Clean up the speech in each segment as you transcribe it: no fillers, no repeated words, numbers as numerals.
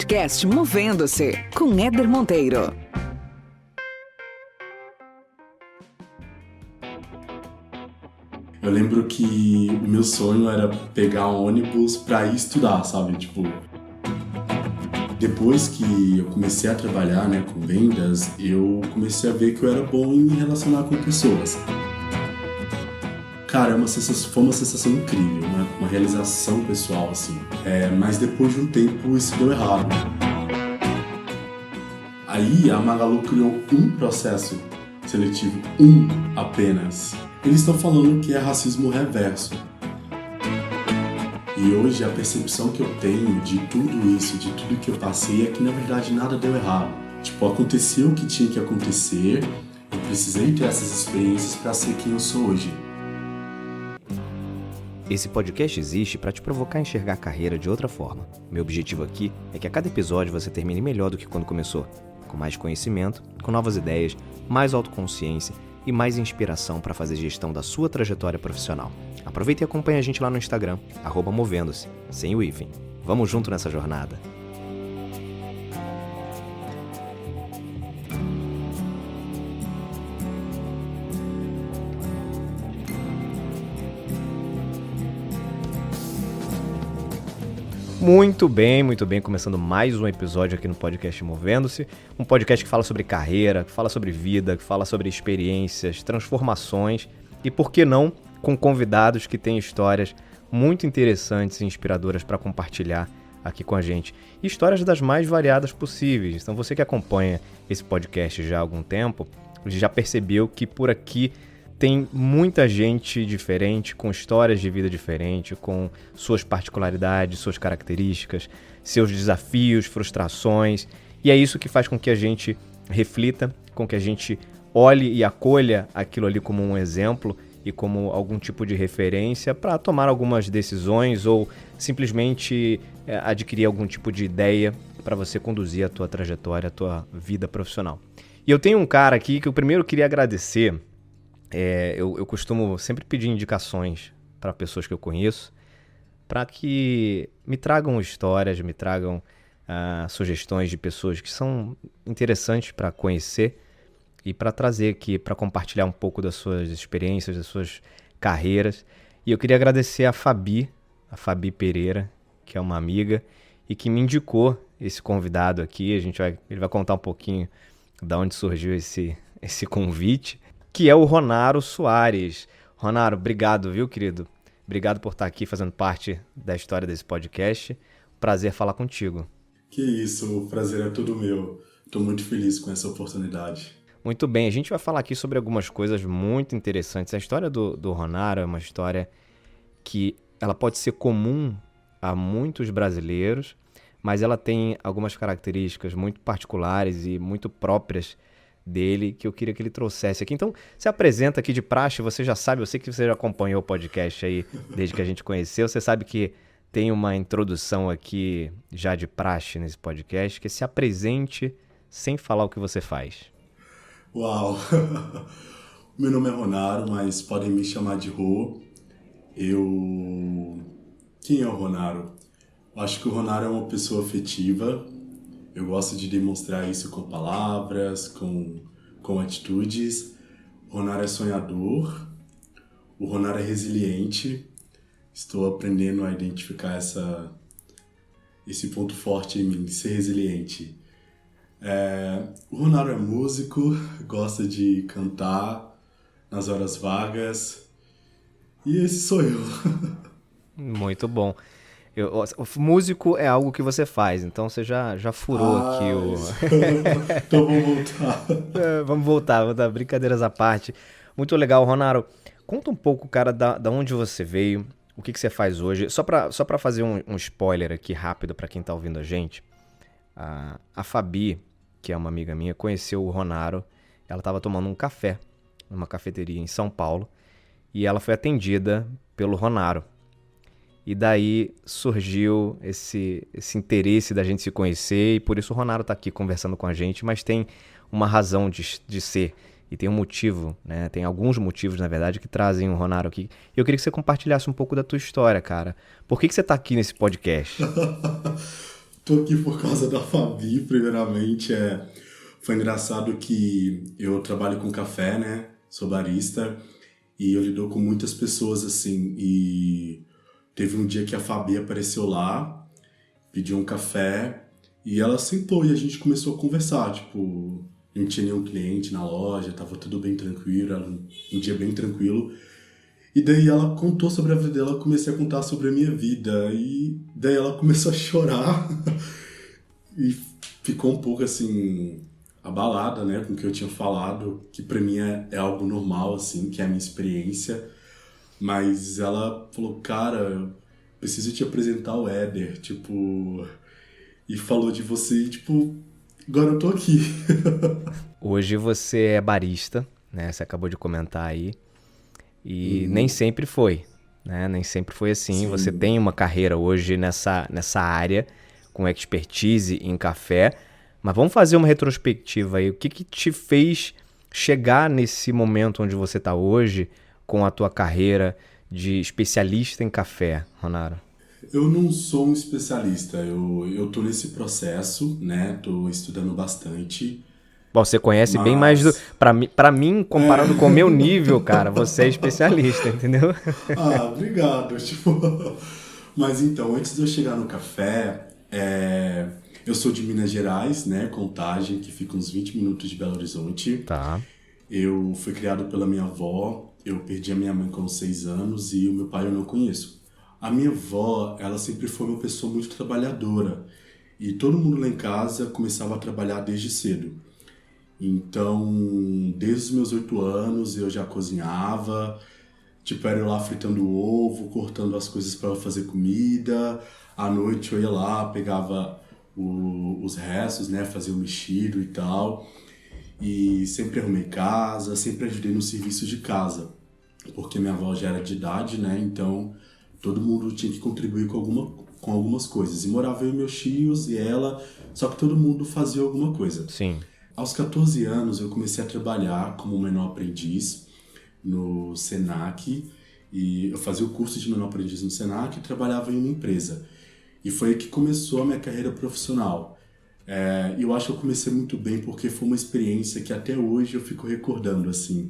Podcast Movendo-se, com Éder Monteiro. Eu lembro que o meu sonho era pegar um ônibus pra ir estudar, sabe? Depois que eu comecei a trabalhar, com vendas, eu comecei a ver que eu era bom em me relacionar com pessoas. Cara, foi uma sensação incrível, uma realização pessoal, assim. Mas depois de um tempo isso deu errado. Aí a Magalu criou um processo seletivo, apenas. Eles estão falando que é racismo reverso. E hoje a percepção que eu tenho de tudo isso, de tudo que eu passei, é que na verdade nada deu errado. Aconteceu o que tinha que acontecer, eu precisei ter essas experiências para ser quem eu sou hoje. Esse podcast existe para te provocar a enxergar a carreira de outra forma. Meu objetivo aqui é que a cada episódio você termine melhor do que quando começou, com mais conhecimento, com novas ideias, mais autoconsciência e mais inspiração para fazer gestão da sua trajetória profissional. Aproveita e acompanha a gente lá no Instagram, @movendo-se, sem o hífen. Vamos junto nessa jornada. Muito bem, começando mais um episódio aqui no podcast Movendo-se, um podcast que fala sobre carreira, que fala sobre vida, que fala sobre experiências, transformações e, por que não, com convidados que têm histórias muito interessantes e inspiradoras para compartilhar aqui com a gente. Histórias das mais variadas possíveis. Então você que acompanha esse podcast já há algum tempo, já percebeu que por aqui tem muita gente diferente, com histórias de vida diferentes, com suas particularidades, suas características, seus desafios, frustrações. E é isso que faz com que a gente reflita, com que a gente olhe e acolha aquilo ali como um exemplo e como algum tipo de referência para tomar algumas decisões ou simplesmente adquirir algum tipo de ideia para você conduzir a tua trajetória, a tua vida profissional. E eu tenho um cara aqui que eu primeiro queria agradecer. Eu costumo sempre pedir indicações para pessoas que eu conheço para que me tragam histórias, me tragam sugestões de pessoas que são interessantes para conhecer e para trazer aqui, para compartilhar um pouco das suas experiências, das suas carreiras. E eu queria agradecer a Fabi Pereira, que é uma amiga e que me indicou esse convidado aqui. Ele vai contar um pouquinho de onde surgiu esse convite, que é o Ronaro Soares. Ronaro, obrigado, viu, querido? Obrigado por estar aqui fazendo parte da história desse podcast. Prazer falar contigo. Que isso, o prazer é todo meu. Estou muito feliz com essa oportunidade. Muito bem, a gente vai falar aqui sobre algumas coisas muito interessantes. A história do Ronaro é uma história que ela pode ser comum a muitos brasileiros, mas ela tem algumas características muito particulares e muito próprias dele, que eu queria que ele trouxesse aqui. Então, se apresenta aqui de praxe, você já sabe, eu sei que você já acompanhou o podcast aí desde que a gente conheceu, você sabe que tem uma introdução aqui já de praxe nesse podcast, que se apresente sem falar o que você faz. Uau! Meu nome é Ronaro, mas podem me chamar de Rô. Quem é o Ronaro? Eu acho que o Ronaro é uma pessoa afetiva. Eu gosto de demonstrar isso com palavras, com atitudes. O Ronaro é sonhador. O Ronaro é resiliente. Estou aprendendo a identificar esse ponto forte em mim, ser resiliente. O Ronaro é músico, gosta de cantar nas horas vagas. E esse sou eu. Muito bom. O músico é algo que você faz, então você já furou aqui o... Então vamos voltar. Vamos voltar, brincadeiras à parte. Muito legal, Ronaro. Conta um pouco, cara, da onde você veio, o que você faz hoje. Só pra fazer um spoiler aqui rápido para quem tá ouvindo a gente. A Fabi, que é uma amiga minha, conheceu o Ronaro. Ela estava tomando um café numa cafeteria em São Paulo e ela foi atendida pelo Ronaro. E daí surgiu esse interesse da gente se conhecer e por isso o Ronaro está aqui conversando com a gente, mas tem uma razão de ser e tem um motivo, né? Tem alguns motivos, na verdade, que trazem o Ronaro aqui. E eu queria que você compartilhasse um pouco da tua história, cara. Por que você está aqui nesse podcast? Tô aqui por causa da Fabi, primeiramente. Foi engraçado que eu trabalho com café, né? Sou barista e eu lido com muitas pessoas, assim. E teve um dia que a Fabi apareceu lá, pediu um café e ela sentou e a gente começou a conversar, tipo... Não tinha nenhum cliente na loja, tava tudo bem tranquilo, era um dia bem tranquilo. E daí ela contou sobre a vida dela, eu comecei a contar sobre a minha vida. E daí ela começou a chorar e ficou um pouco assim, abalada, né, com o que eu tinha falado, que pra mim é algo normal, assim, que é a minha experiência. Mas ela falou, cara, eu preciso te apresentar o Éder, tipo... E falou de você e, tipo, agora eu tô aqui. Hoje você é barista, né? Você acabou de comentar aí. E nem sempre foi, né? Nem sempre foi assim. Sim. Você tem uma carreira hoje nessa área, com expertise em café. Mas vamos fazer uma retrospectiva aí. O que te fez chegar nesse momento onde você está hoje, com a tua carreira de especialista em café, Ronaro? Eu não sou um especialista, eu tô nesse processo, né? Tô estudando bastante. Bom, você conhece bem mais do... Pra mim, comparando com o meu nível, cara, você é especialista, entendeu? Ah, obrigado. Tipo... Mas então, antes de eu chegar no café, eu sou de Minas Gerais, né? Contagem, que fica uns 20 minutos de Belo Horizonte. Tá. Eu fui criado pela minha avó, eu perdi a minha mãe com 6 anos e o meu pai eu não conheço. A minha avó, ela sempre foi uma pessoa muito trabalhadora. E todo mundo lá em casa começava a trabalhar desde cedo. Então, desde os meus 8 anos eu já cozinhava. Tipo, era eu lá fritando o ovo, cortando as coisas para fazer comida. À noite eu ia lá, pegava os restos, né? Fazia o mexido e tal. E sempre arrumei casa, sempre ajudei no serviço de casa. Porque minha avó já era de idade, né? Então... todo mundo tinha que contribuir com algumas coisas. E morava eu e meus tios e ela, só que todo mundo fazia alguma coisa. Sim. Aos 14 anos, eu comecei a trabalhar como menor aprendiz no Senac. E eu fazia o curso de menor aprendiz no Senac e trabalhava em uma empresa. E foi aí que começou a minha carreira profissional. Eu acho que eu comecei muito bem porque foi uma experiência que até hoje eu fico recordando, assim.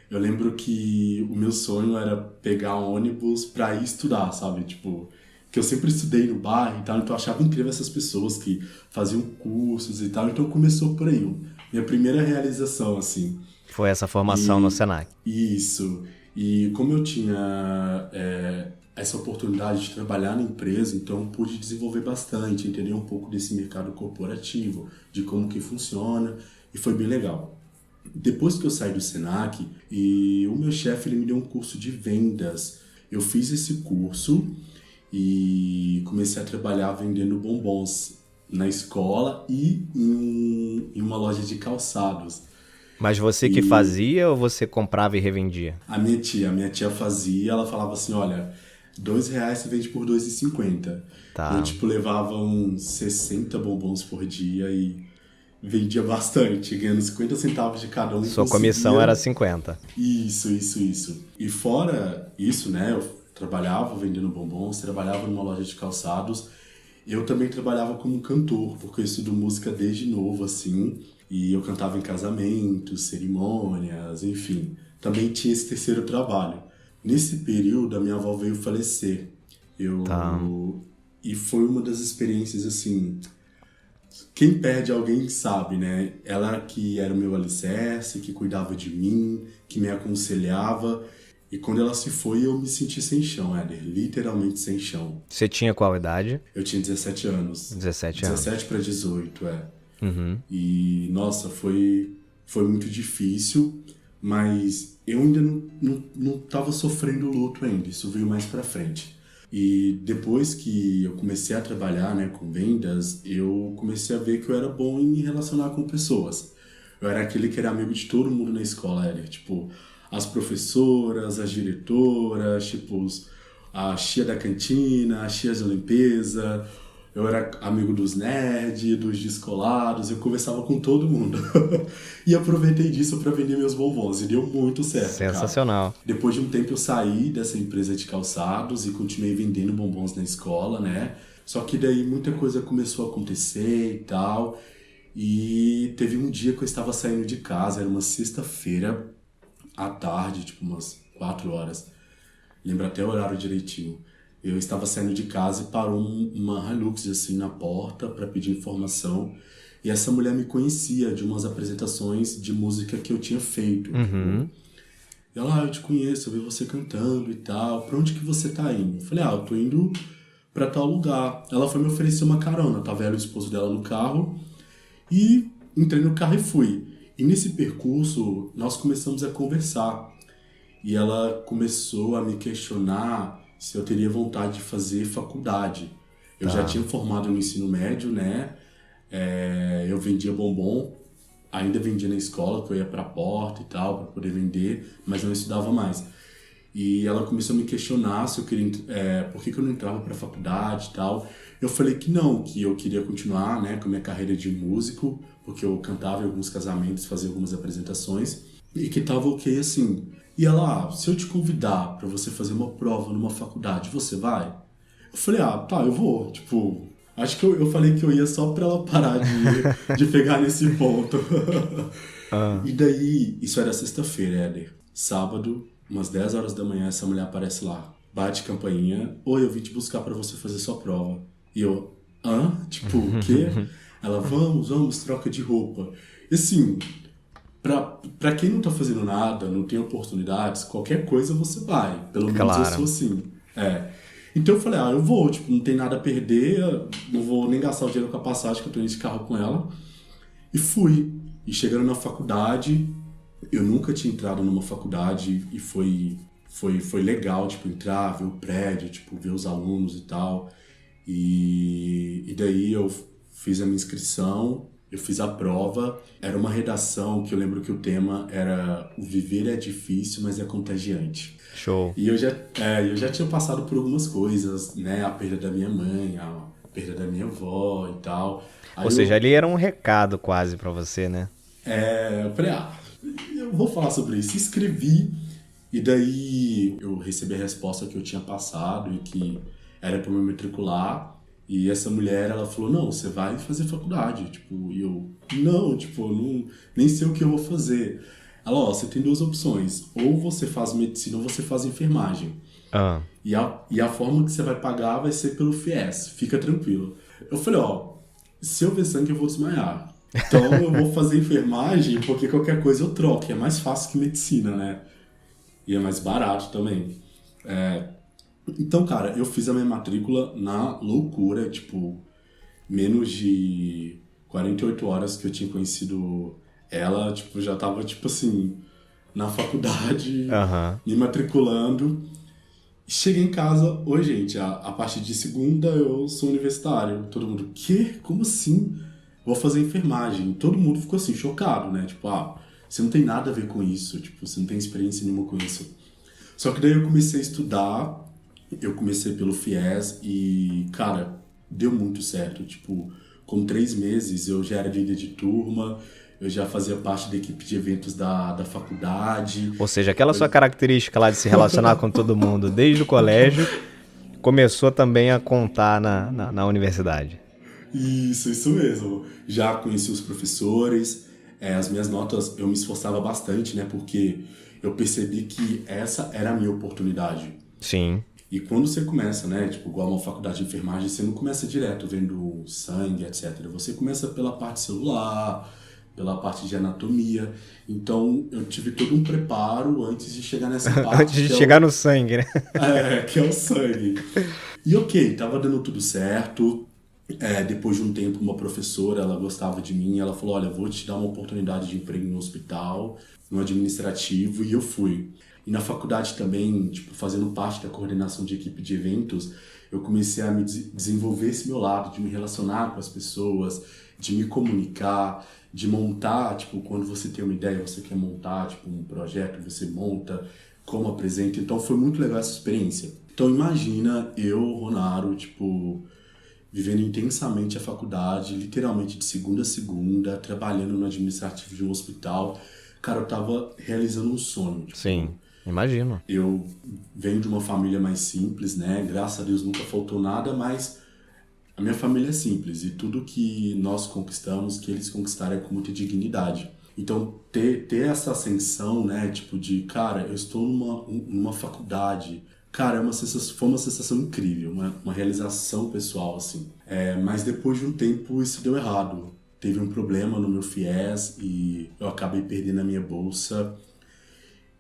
Eu lembro que o meu sonho era pegar um ônibus pra ir estudar, sabe? Tipo, que eu sempre estudei no bairro e tal, então eu achava incrível essas pessoas que faziam cursos e tal. Então começou por aí, minha primeira realização, assim. Foi essa formação no Senac. Isso. E como eu tinha... essa oportunidade de trabalhar na empresa, então pude desenvolver bastante, entender um pouco desse mercado corporativo, de como que funciona, e foi bem legal. Depois que eu saí do Senac, e o meu chefe ele me deu um curso de vendas. Eu fiz esse curso e comecei a trabalhar vendendo bombons na escola e em uma loja de calçados. Mas você que fazia ou você comprava e revendia? A minha tia fazia, ela falava assim, olha... R$2 você vende por R$2,50. Tá. Eu, tipo, levava uns 60 bombons por dia e vendia bastante, ganhando 50 centavos de cada um. Sua comissão era 50. Isso. E fora isso, né, eu trabalhava vendendo bombons, trabalhava numa loja de calçados. Eu também trabalhava como cantor, porque eu estudo música desde novo, assim. E eu cantava em casamentos, cerimônias, enfim. Também tinha esse terceiro trabalho. Nesse período, a minha avó veio falecer. E foi uma das experiências, assim... Quem perde alguém sabe, né? Ela que era o meu alicerce, que cuidava de mim, que me aconselhava. E quando ela se foi, eu me senti sem chão, Éder. Literalmente sem chão. Você tinha qual idade? Eu tinha 17 anos. 17 anos. 17 para 18, Uhum. E, nossa, foi muito difícil... Mas eu ainda não estava sofrendo luto ainda, isso veio mais pra frente. E depois que eu comecei a trabalhar, né, com vendas, eu comecei a ver que eu era bom em me relacionar com pessoas. Eu era aquele que era amigo de todo mundo na escola, era, tipo, as professoras, as diretoras, tipo, a tia da cantina, as tias de limpeza... Eu era amigo dos nerds, dos descolados, eu conversava com todo mundo. E aproveitei disso para vender meus bombons e deu muito certo. Sensacional. Cara. Depois de um tempo eu saí dessa empresa de calçados e continuei vendendo bombons na escola, né? Só que daí muita coisa começou a acontecer e tal. E teve um dia que eu estava saindo de casa, era uma sexta-feira à tarde, tipo umas 4 horas. Lembro até o horário direitinho. Eu estava saindo de casa e parou uma Hilux assim na porta para pedir informação. E essa mulher me conhecia de umas apresentações de música que eu tinha feito. Uhum. Tipo, ela, eu te conheço, eu vi você cantando e tal. Pra onde que você tá indo? Eu falei, eu tô indo pra tal lugar. Ela foi me oferecer uma carona. Tava ela e o esposo dela no carro. E entrei no carro e fui. E nesse percurso, nós começamos a conversar. E ela começou a me questionar se eu teria vontade de fazer faculdade. Eu já tinha formado no ensino médio, né? Eu vendia bombom, ainda vendia na escola, que eu ia pra porta e tal, pra poder vender, mas não estudava mais. E ela começou a me questionar se eu queria, por que eu não entrava pra faculdade e tal. Eu falei que não, que eu queria continuar, né, com a minha carreira de músico, porque eu cantava em alguns casamentos, fazia algumas apresentações, e que tava ok assim. E ela, se eu te convidar pra você fazer uma prova numa faculdade, você vai? Eu falei, tá, eu vou. Tipo, acho que eu falei que eu ia só pra ela parar de pegar nesse ponto. E daí, isso era sexta-feira, Éder. Sábado, umas 10 horas da manhã, essa mulher aparece lá. Bate campainha. Oi, eu vim te buscar pra você fazer sua prova. E eu, tipo, o quê? Ela, vamos, troca de roupa. E assim, pra quem não tá fazendo nada, não tem oportunidades, qualquer coisa você vai. Pelo menos eu sou assim. Então eu falei, eu vou, tipo, não tem nada a perder, não vou nem gastar o dinheiro com a passagem, que eu tô indo de carro com ela. E fui. E chegando na faculdade, eu nunca tinha entrado numa faculdade e foi legal, tipo, entrar, ver o prédio, tipo, ver os alunos e tal. E daí eu fiz a minha inscrição, eu fiz a prova. Era uma redação que eu lembro que o tema era o viver é difícil, mas é contagiante. Show. E eu já tinha passado por algumas coisas, né? A perda da minha mãe, a perda da minha avó e tal. Aí Ou seja, ali era um recado quase pra você, né? eu falei, eu vou falar sobre isso. Escrevi, e daí eu recebi a resposta que eu tinha passado e que era pra me matricular. E essa mulher, ela falou, não, você vai fazer faculdade. Tipo, e eu, não, tipo, nem sei o que eu vou fazer. Ela, você tem 2 opções. Ou você faz medicina ou você faz enfermagem. E a forma que você vai pagar vai ser pelo FIES. Fica tranquilo. Eu falei, se eu ver sangue eu vou desmaiar. Então eu vou fazer enfermagem porque qualquer coisa eu troco. É mais fácil que medicina, né? E é mais barato também. Então, cara, eu fiz a minha matrícula na loucura. Tipo, menos de 48 horas que eu tinha conhecido ela, tipo, já tava, tipo assim, na faculdade, me matriculando. Cheguei em casa, oi gente, a partir de segunda eu sou universitário. Todo mundo, quê? Como assim? Vou fazer enfermagem. Todo mundo ficou assim, chocado, né? Tipo, você não tem nada a ver com isso, tipo, você não tem experiência nenhuma com isso. Só que daí eu comecei a estudar, eu comecei pelo FIES e, cara, deu muito certo. Tipo, com 3 meses eu já era líder de turma, eu já fazia parte da equipe de eventos da faculdade. Ou seja, aquela sua característica lá de se relacionar com todo mundo desde o colégio começou também a contar na universidade. Isso mesmo. Já conheci os professores, as minhas notas eu me esforçava bastante, né? Porque eu percebi que essa era a minha oportunidade. Sim. E quando você começa, né? Tipo, igual uma faculdade de enfermagem, você não começa direto vendo sangue, etc. Você começa pela parte celular, pela parte de anatomia. Então, eu tive todo um preparo antes de chegar nessa parte. Antes de chegar no sangue, né? Que é o sangue. E ok, tava dando tudo certo. Depois de um tempo, uma professora, ela gostava de mim. Ela falou, olha, vou te dar uma oportunidade de emprego no hospital, no administrativo. E eu fui. E na faculdade também, tipo, fazendo parte da coordenação de equipe de eventos, eu comecei a me desenvolver esse meu lado, de me relacionar com as pessoas, de me comunicar, de montar, tipo, quando você tem uma ideia, você quer montar, tipo, um projeto, você monta, como apresenta. Então foi muito legal essa experiência. Então imagina eu, Ronaro, tipo, vivendo intensamente a faculdade, literalmente de segunda a segunda, trabalhando no administrativo de um hospital. Cara, eu tava realizando um sonho. Tipo, sim, imagino. Eu venho de uma família mais simples, né? Graças a Deus nunca faltou nada, mas A minha família é simples e tudo que nós conquistamos, que eles conquistaram é com muita dignidade. Então, ter essa ascensão, né, tipo de, cara, eu estou numa faculdade, cara, foi uma sensação incrível, uma realização pessoal, assim. Mas depois de um tempo isso deu errado. Teve um problema no meu FIES e eu acabei perdendo a minha bolsa.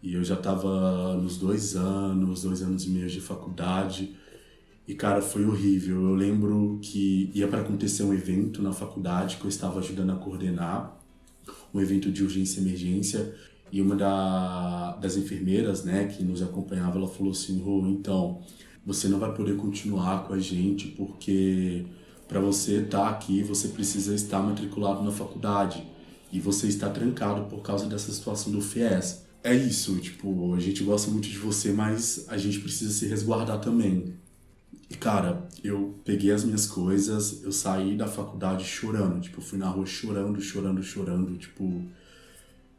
E eu já estava nos 2 anos e meio de faculdade. E, cara, foi horrível. Eu lembro que ia para acontecer um evento na faculdade que eu estava ajudando a coordenar, um evento de urgência e emergência. E uma das enfermeiras, né, que nos acompanhava, ela falou assim, Rô, então, você não vai poder continuar com a gente porque para você estar aqui, você precisa estar matriculado na faculdade. E você está trancado por causa dessa situação do FIES. É isso, tipo, a gente gosta muito de você, mas a gente precisa se resguardar também. E, cara, eu peguei as minhas coisas, eu saí da faculdade chorando, tipo, fui na rua chorando, tipo...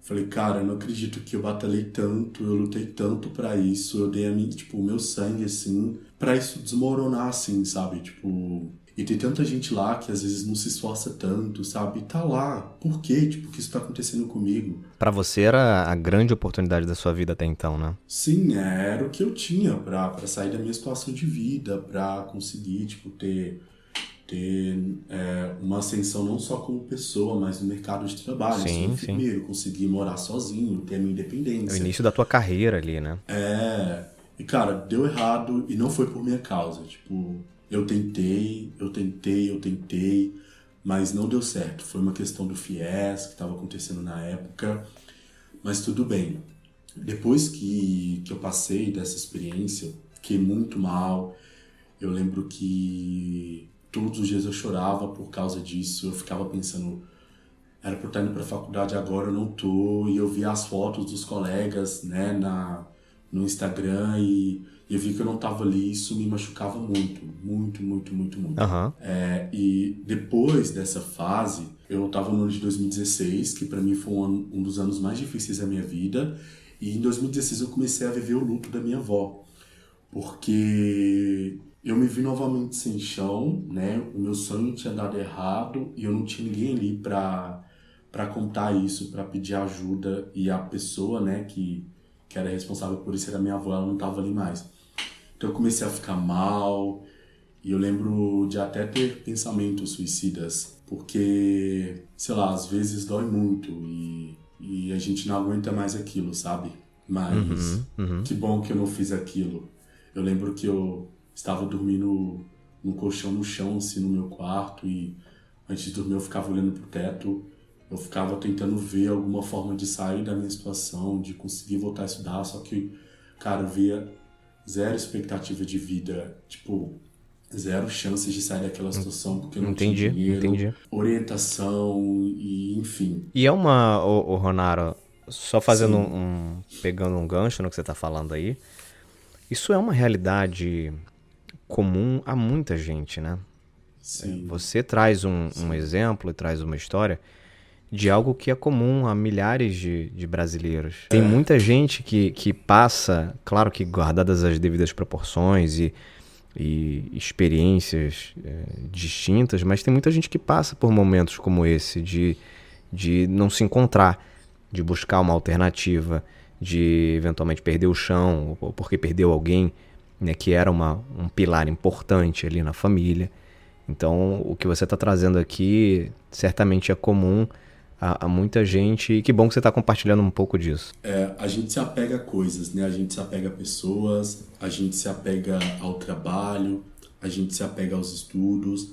Falei, cara, eu não acredito que eu batalhei tanto, eu lutei tanto pra isso, eu dei o meu sangue, assim, pra isso desmoronar, assim, sabe? Tipo... E tem tanta gente lá que às vezes não se esforça tanto, sabe? E tá lá. Por quê? Tipo, o que isso tá acontecendo comigo? Pra você era a grande oportunidade da sua vida até então, né? Sim, era o que eu tinha pra sair da minha situação de vida, pra conseguir, tipo, ter uma ascensão não só como pessoa, mas no mercado de trabalho. Sim, ser enfermeiro, conseguir morar sozinho, ter a minha É o independência. início da tua carreira ali, né? E cara, deu errado e não foi por minha causa. Tipo, eu tentei, mas não deu certo. Foi uma questão do FIES que estava acontecendo na época, mas tudo bem. Depois que eu passei dessa experiência, fiquei muito mal. Eu lembro que todos os dias eu chorava por causa disso. Eu ficava pensando, era pra eu estar indo pra faculdade agora, eu não tô. E eu via as fotos dos colegas, né, no Instagram e eu vi que eu não tava ali. Isso me machucava muito. Aham. E depois dessa fase, eu tava no ano de 2016, que pra mim foi um dos anos mais difíceis da minha vida. E em 2016 eu comecei a viver o luto da minha avó. Porque eu me vi novamente sem chão, né? O meu sonho tinha dado errado e eu não tinha ninguém ali pra contar isso, pra pedir ajuda. E a pessoa, né, que era responsável por isso era minha avó, ela não tava ali mais. Então eu comecei a ficar mal e eu lembro de até ter pensamentos suicidas, porque, sei lá, às vezes dói muito e a gente não aguenta mais aquilo, sabe? Mas que bom que eu não fiz aquilo. Eu lembro que eu estava dormindo num colchão no chão, assim, no meu quarto, e antes de dormir eu ficava olhando pro teto, eu ficava tentando ver alguma forma de sair da minha situação, de conseguir voltar a estudar, só que, cara, eu via zero expectativa de vida, tipo, zero chances de sair daquela situação, porque eu não tinha dinheiro, orientação e enfim. E é ô Ronaro, só fazendo Sim. pegando um gancho no que você tá falando aí, isso é uma realidade comum a muita gente, né? Sim. Você traz um exemplo e traz uma história de algo que é comum a milhares de brasileiros. Tem muita gente que passa, claro que guardadas as devidas proporções e experiências distintas, mas tem muita gente que passa por momentos como esse de não se encontrar, de buscar uma alternativa, de eventualmente perder o chão, ou porque perdeu alguém, né, que era um pilar importante ali na família. Então, o que você está trazendo aqui certamente é comum a muita gente, e que bom que você está compartilhando um pouco disso. A gente se apega a coisas, né? A gente se apega a pessoas, a gente se apega ao trabalho, a gente se apega aos estudos,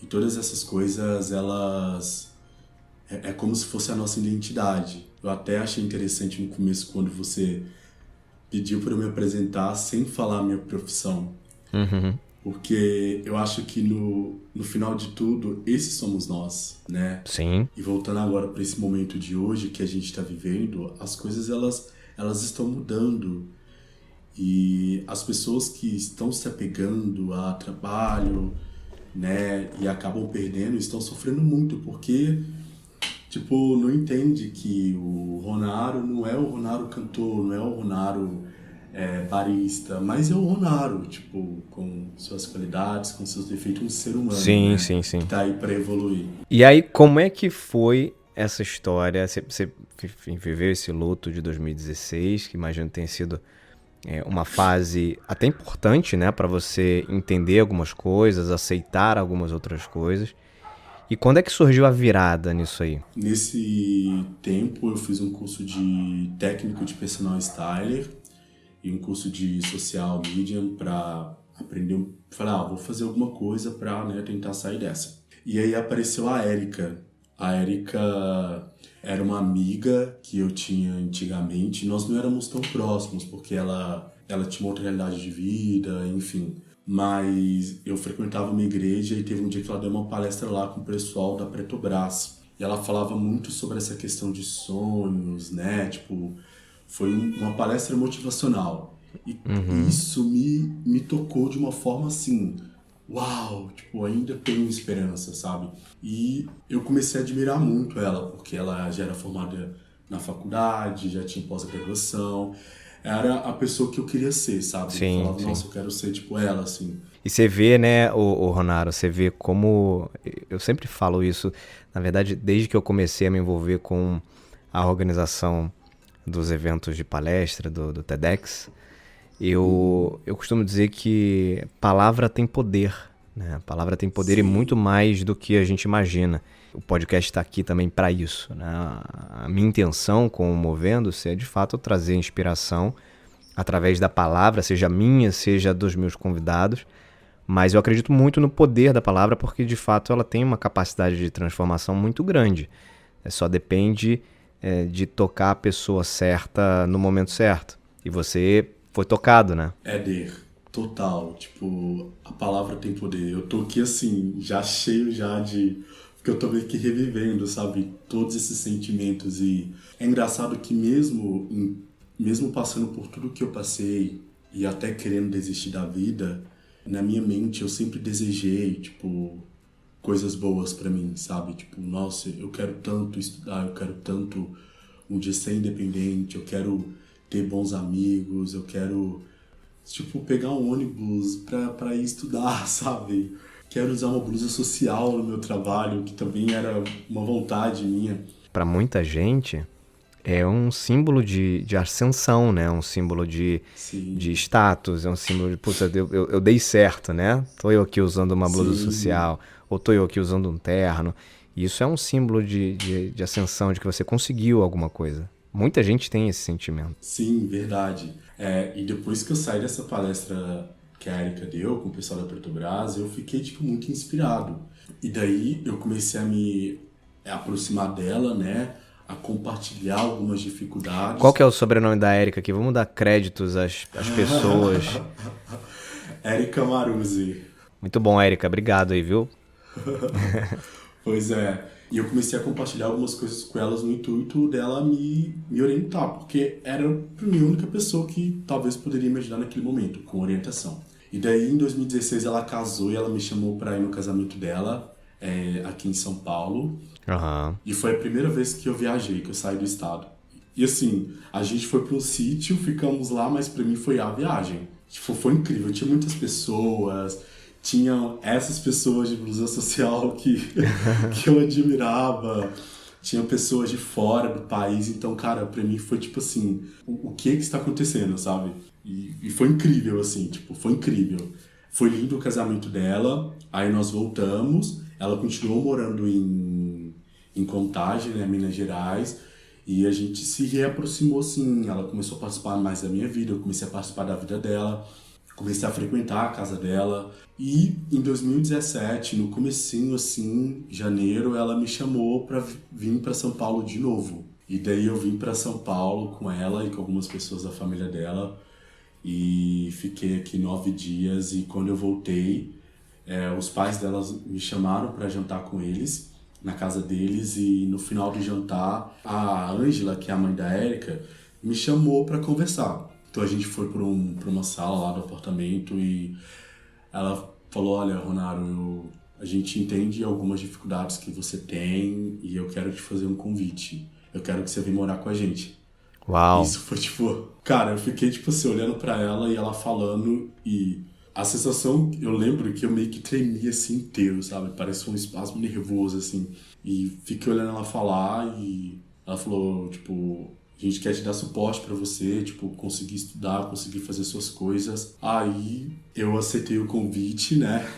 e todas essas coisas, elas... É como se fosse a nossa identidade. Eu até achei interessante no começo, quando você pediu para eu me apresentar sem falar a minha profissão. Porque eu acho que no final de tudo, esses somos nós, né? Sim. E voltando agora para esse momento de hoje que a gente está vivendo, as coisas elas estão mudando. E as pessoas que estão se apegando a trabalho, né, e acabam perdendo, estão sofrendo muito, porque, tipo, não entende que o Ronaro não é o Ronaro cantor, não é o Ronaro barista, mas é o Ronaro, tipo, com suas qualidades, com seus defeitos, um ser humano, Sim, né? sim, sim. Que tá aí pra evoluir. E aí, como é que foi essa história? Você enfim, viveu esse luto de 2016, que imagino que tenha sido uma fase até importante, né, para você entender algumas coisas, aceitar algumas outras coisas. E quando é que surgiu a virada nisso aí? Nesse tempo eu fiz um curso de técnico de personal styler e um curso de social media para aprender, falar, vou fazer alguma coisa para, né, tentar sair dessa. E aí apareceu a Érica. A Érica era uma amiga que eu tinha antigamente. Nós não éramos tão próximos porque ela tinha uma outra realidade de vida, enfim. Mas eu frequentava uma igreja e teve um dia que ela deu uma palestra lá com o pessoal da Petrobras. E ela falava muito sobre essa questão de sonhos, né? Tipo, foi uma palestra motivacional. E isso me tocou de uma forma assim, uau, tipo, ainda tenho esperança, sabe? E eu comecei a admirar muito ela, porque ela já era formada na faculdade, já tinha pós-graduação. Era a pessoa que eu queria ser, sabe? Sim, Eu falava, sim. nossa, eu quero ser tipo ela, assim. E você vê, né, o Ronaro, você vê como... Eu sempre falo isso, na verdade, desde que eu comecei a me envolver com a organização dos eventos de palestra, do TEDx, eu costumo dizer que palavra tem poder, né? A palavra tem poder e muito mais do que a gente imagina. O podcast está aqui também para isso, né? A minha intenção com o Movendo-se é, de fato, trazer inspiração através da palavra, seja minha, seja dos meus convidados, mas eu acredito muito no poder da palavra porque, de fato, ela tem uma capacidade de transformação muito grande. Só depende de tocar a pessoa certa no momento certo. E você foi tocado, né? Éder, total. Tipo, a palavra tem poder. Eu tô aqui, assim, já cheio já de... Porque eu tô meio que revivendo, sabe? Todos esses sentimentos. E é engraçado que mesmo passando por tudo que eu passei e até querendo desistir da vida, na minha mente eu sempre desejei, tipo, coisas boas pra mim, sabe? Tipo, nossa, eu quero tanto estudar, eu quero tanto um dia ser independente, eu quero ter bons amigos, eu quero, tipo, pegar um ônibus pra ir estudar, sabe? Quero usar uma blusa social no meu trabalho, que também era uma vontade minha. Para muita gente, é um símbolo de ascensão, né? Um símbolo de status, é um símbolo de, puta, eu dei certo, né? Tô eu aqui usando uma blusa social, ou tô eu aqui usando um terno. E isso é um símbolo de ascensão, de que você conseguiu alguma coisa. Muita gente tem esse sentimento. Sim, verdade. E depois que eu saí dessa palestra que a Érica deu com o pessoal da Petrobras, eu fiquei, tipo, muito inspirado. E daí eu comecei a me aproximar dela, né? A compartilhar algumas dificuldades. Qual que é o sobrenome da Érica aqui? Vamos dar créditos às pessoas. Érica Maruzzi. Muito bom, Érica. Obrigado aí, viu? Pois é. E eu comecei a compartilhar algumas coisas com elas no intuito dela me orientar, porque era, pra mim, a única pessoa que talvez poderia me ajudar naquele momento, com orientação. E daí, em 2016, ela casou e ela me chamou pra ir no casamento dela, aqui em São Paulo. Uhum. E foi a primeira vez que eu viajei, que eu saí do estado. E assim, a gente foi para um sítio, ficamos lá, mas pra mim foi a viagem. Tipo, foi incrível, tinha muitas pessoas, tinha essas pessoas de blusa social que eu admirava, tinha pessoas de fora do país, então, cara, pra mim foi tipo assim, o que está acontecendo, sabe? E foi incrível, assim, tipo, foi incrível. Foi lindo o casamento dela, aí nós voltamos, ela continuou morando em Contagem, né, Minas Gerais, e a gente se reaproximou, assim, ela começou a participar mais da minha vida, eu comecei a participar da vida dela, comecei a frequentar a casa dela, e em 2017, no comecinho, assim, janeiro, ela me chamou para vir para São Paulo de novo. E daí eu vim para São Paulo com ela e com algumas pessoas da família dela, e fiquei aqui 9 dias, e quando eu voltei, os pais delas me chamaram para jantar com eles, na casa deles, e no final do jantar, a Ângela, que é a mãe da Érica, me chamou para conversar. Então a gente foi para uma sala lá do apartamento e ela falou, olha, Ronaro, a gente entende algumas dificuldades que você tem e eu quero te fazer um convite. Eu quero que você venha morar com a gente. Uau! Isso foi tipo... Cara, eu fiquei tipo assim, olhando pra ela e ela falando e... A sensação, eu lembro que eu meio que tremia assim inteiro, sabe? Parecia um espasmo nervoso, assim. E fiquei olhando ela falar e ela falou, tipo... A gente quer te dar suporte pra você, tipo, conseguir estudar, conseguir fazer suas coisas. Aí eu aceitei o convite, né?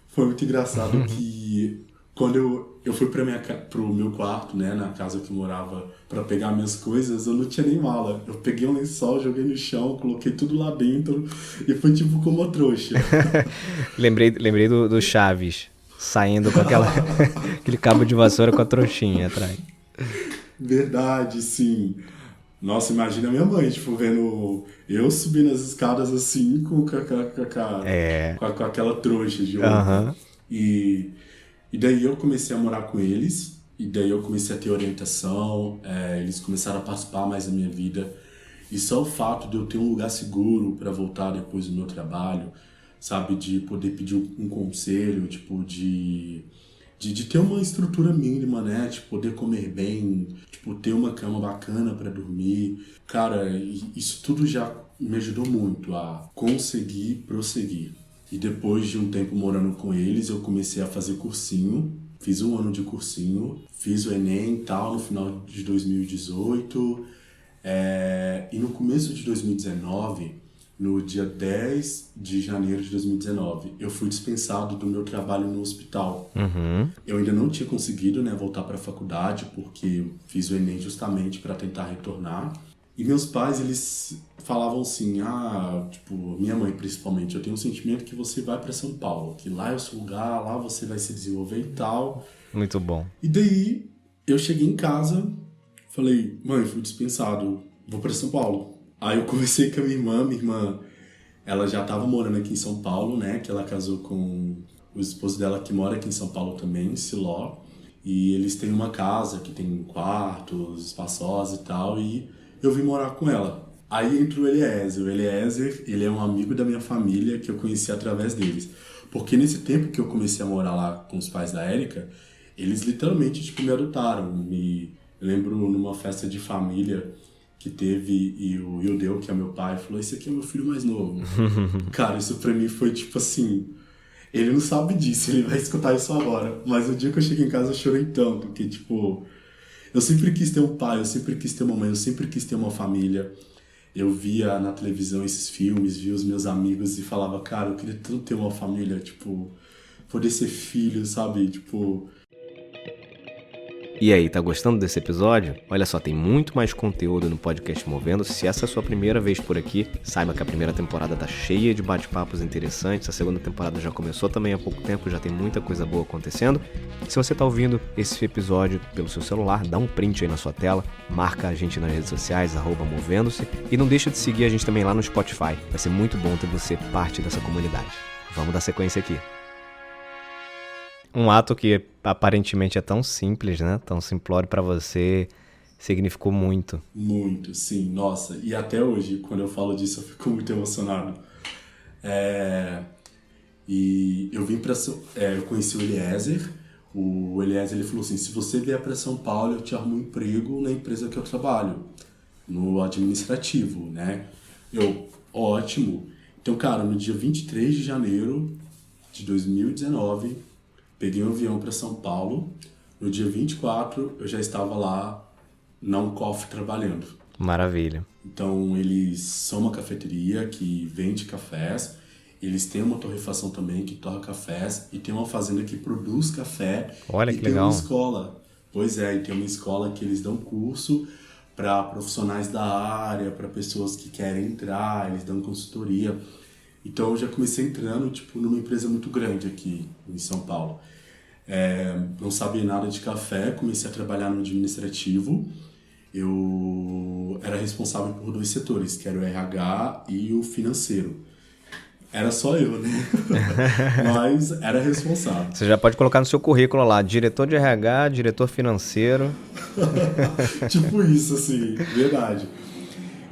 Foi muito engraçado que quando eu fui pro meu quarto, né, na casa que eu morava, pra pegar minhas coisas, eu não tinha nem mala. Eu peguei um lençol, joguei no chão, coloquei tudo lá dentro e foi tipo como uma trouxa. Lembrei do Chaves, saindo com aquele cabo de vassoura com a trouxinha atrás. Verdade, sim. Nossa, imagina minha mãe, tipo, vendo eu subindo as escadas assim com aquela trouxa de ouro. Aham. E daí eu comecei a morar com eles, e daí eu comecei a ter orientação, eles começaram a participar mais da minha vida. E só o fato de eu ter um lugar seguro para voltar depois do meu trabalho, sabe, de poder pedir um conselho, tipo, de ter uma estrutura mínima, né, de poder comer bem, tipo, ter uma cama bacana para dormir. Cara, isso tudo já me ajudou muito a conseguir prosseguir. E depois de um tempo morando com eles, eu comecei a fazer cursinho. Fiz 1 ano de cursinho, fiz o Enem e tal, no final de 2018. E no começo de 2019, no dia 10 de janeiro de 2019, eu fui dispensado do meu trabalho no hospital. Uhum. Eu ainda não tinha conseguido, né, voltar para a faculdade, porque eu fiz o Enem justamente para tentar retornar. E meus pais, eles falavam assim, tipo, minha mãe principalmente, eu tenho um sentimento que você vai para São Paulo, que lá é o seu lugar, lá você vai se desenvolver e tal. Muito bom. E daí, eu cheguei em casa, falei, mãe, fui dispensado, vou para São Paulo. Aí eu conversei com a minha irmã, ela já estava morando aqui em São Paulo, né, que ela casou com o esposo dela que mora aqui em São Paulo também, em Siló. E eles têm uma casa que tem quartos, espaçosa e tal, e eu vim morar com ela. Aí entrou o Eliezer. O Eliezer, ele é um amigo da minha família que eu conheci através deles. Porque nesse tempo que eu comecei a morar lá com os pais da Érica, eles literalmente, tipo, me adotaram. Eu lembro numa festa de família que teve e o Ildeu, que é meu pai, falou, esse aqui é meu filho mais novo. Cara, isso pra mim foi tipo assim... Ele não sabe disso, ele vai escutar isso agora. Mas o dia que eu cheguei em casa eu chorei tanto, que tipo... Eu sempre quis ter um pai, eu sempre quis ter uma mãe, eu sempre quis ter uma família. Eu via na televisão esses filmes, via os meus amigos e falava, cara, eu queria tanto ter uma família, tipo, poder ser filho, sabe? Tipo... E aí, tá gostando desse episódio? Olha só, tem muito mais conteúdo no podcast Movendo. Se essa é a sua primeira vez por aqui, saiba que a primeira temporada tá cheia de bate-papos interessantes. A segunda temporada já começou também há pouco tempo, já tem muita coisa boa acontecendo. Se você tá ouvindo esse episódio pelo seu celular, dá um print aí na sua tela, marca a gente nas redes sociais, @movendo-se, e não deixa de seguir a gente também lá no Spotify. Vai ser muito bom ter você parte dessa comunidade. Vamos dar sequência aqui. Um ato que aparentemente é tão simples, né? Tão simplório pra você, significou muito. Muito, sim. Nossa, e até hoje, quando eu falo disso, eu fico muito emocionado. E eu vim pra... eu conheci o Eliezer. O Eliezer, ele falou assim, se você vier pra São Paulo, eu te arrumo um emprego na empresa que eu trabalho, no administrativo, né? Ótimo. Então, cara, no dia 23 de janeiro de 2019... Peguei um avião para São Paulo. No dia 24, eu já estava lá na Uncoff trabalhando. Maravilha. Então, eles são uma cafeteria que vende cafés. Eles têm uma torrefação também que torra cafés. E tem uma fazenda que produz café. Olha que legal. E tem uma escola. Pois é, e tem uma escola que eles dão curso para profissionais da área, para pessoas que querem entrar. Eles dão consultoria. Então eu já comecei entrando tipo, numa empresa muito grande aqui em São Paulo. Não sabia nada de café, comecei a trabalhar no administrativo. Eu era responsável por 2 setores, que era o RH e o financeiro. Era só eu, né? Mas era responsável. Você já pode colocar no seu currículo lá, diretor de RH, diretor financeiro. Tipo isso, assim, verdade.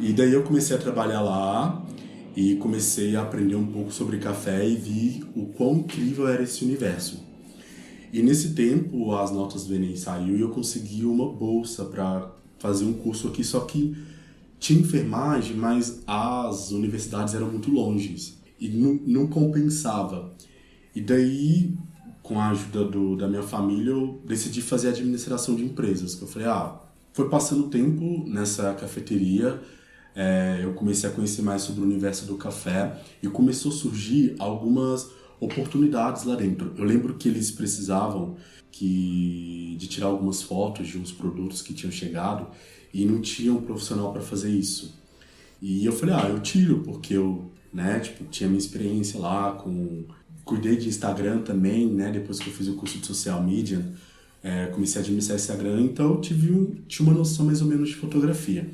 E daí eu comecei a trabalhar lá. E comecei a aprender um pouco sobre café e vi o quão incrível era esse universo. E nesse tempo, as notas do Enem saiu e eu consegui uma bolsa para fazer um curso aqui, só que tinha enfermagem, mas as universidades eram muito longe e não compensava. E daí, com a ajuda da minha família, eu decidi fazer administração de empresas. Que eu falei, foi passando o tempo nessa cafeteria, eu comecei a conhecer mais sobre o universo do café e começou a surgir algumas oportunidades lá dentro. Eu lembro que eles precisavam de tirar algumas fotos de uns produtos que tinham chegado e não tinha um profissional para fazer isso. E eu falei, eu tiro, porque eu, né, tinha minha experiência lá cuidei de Instagram também, né, depois que eu fiz o curso de social media, comecei a administrar Instagram, então eu tinha uma noção mais ou menos de fotografia.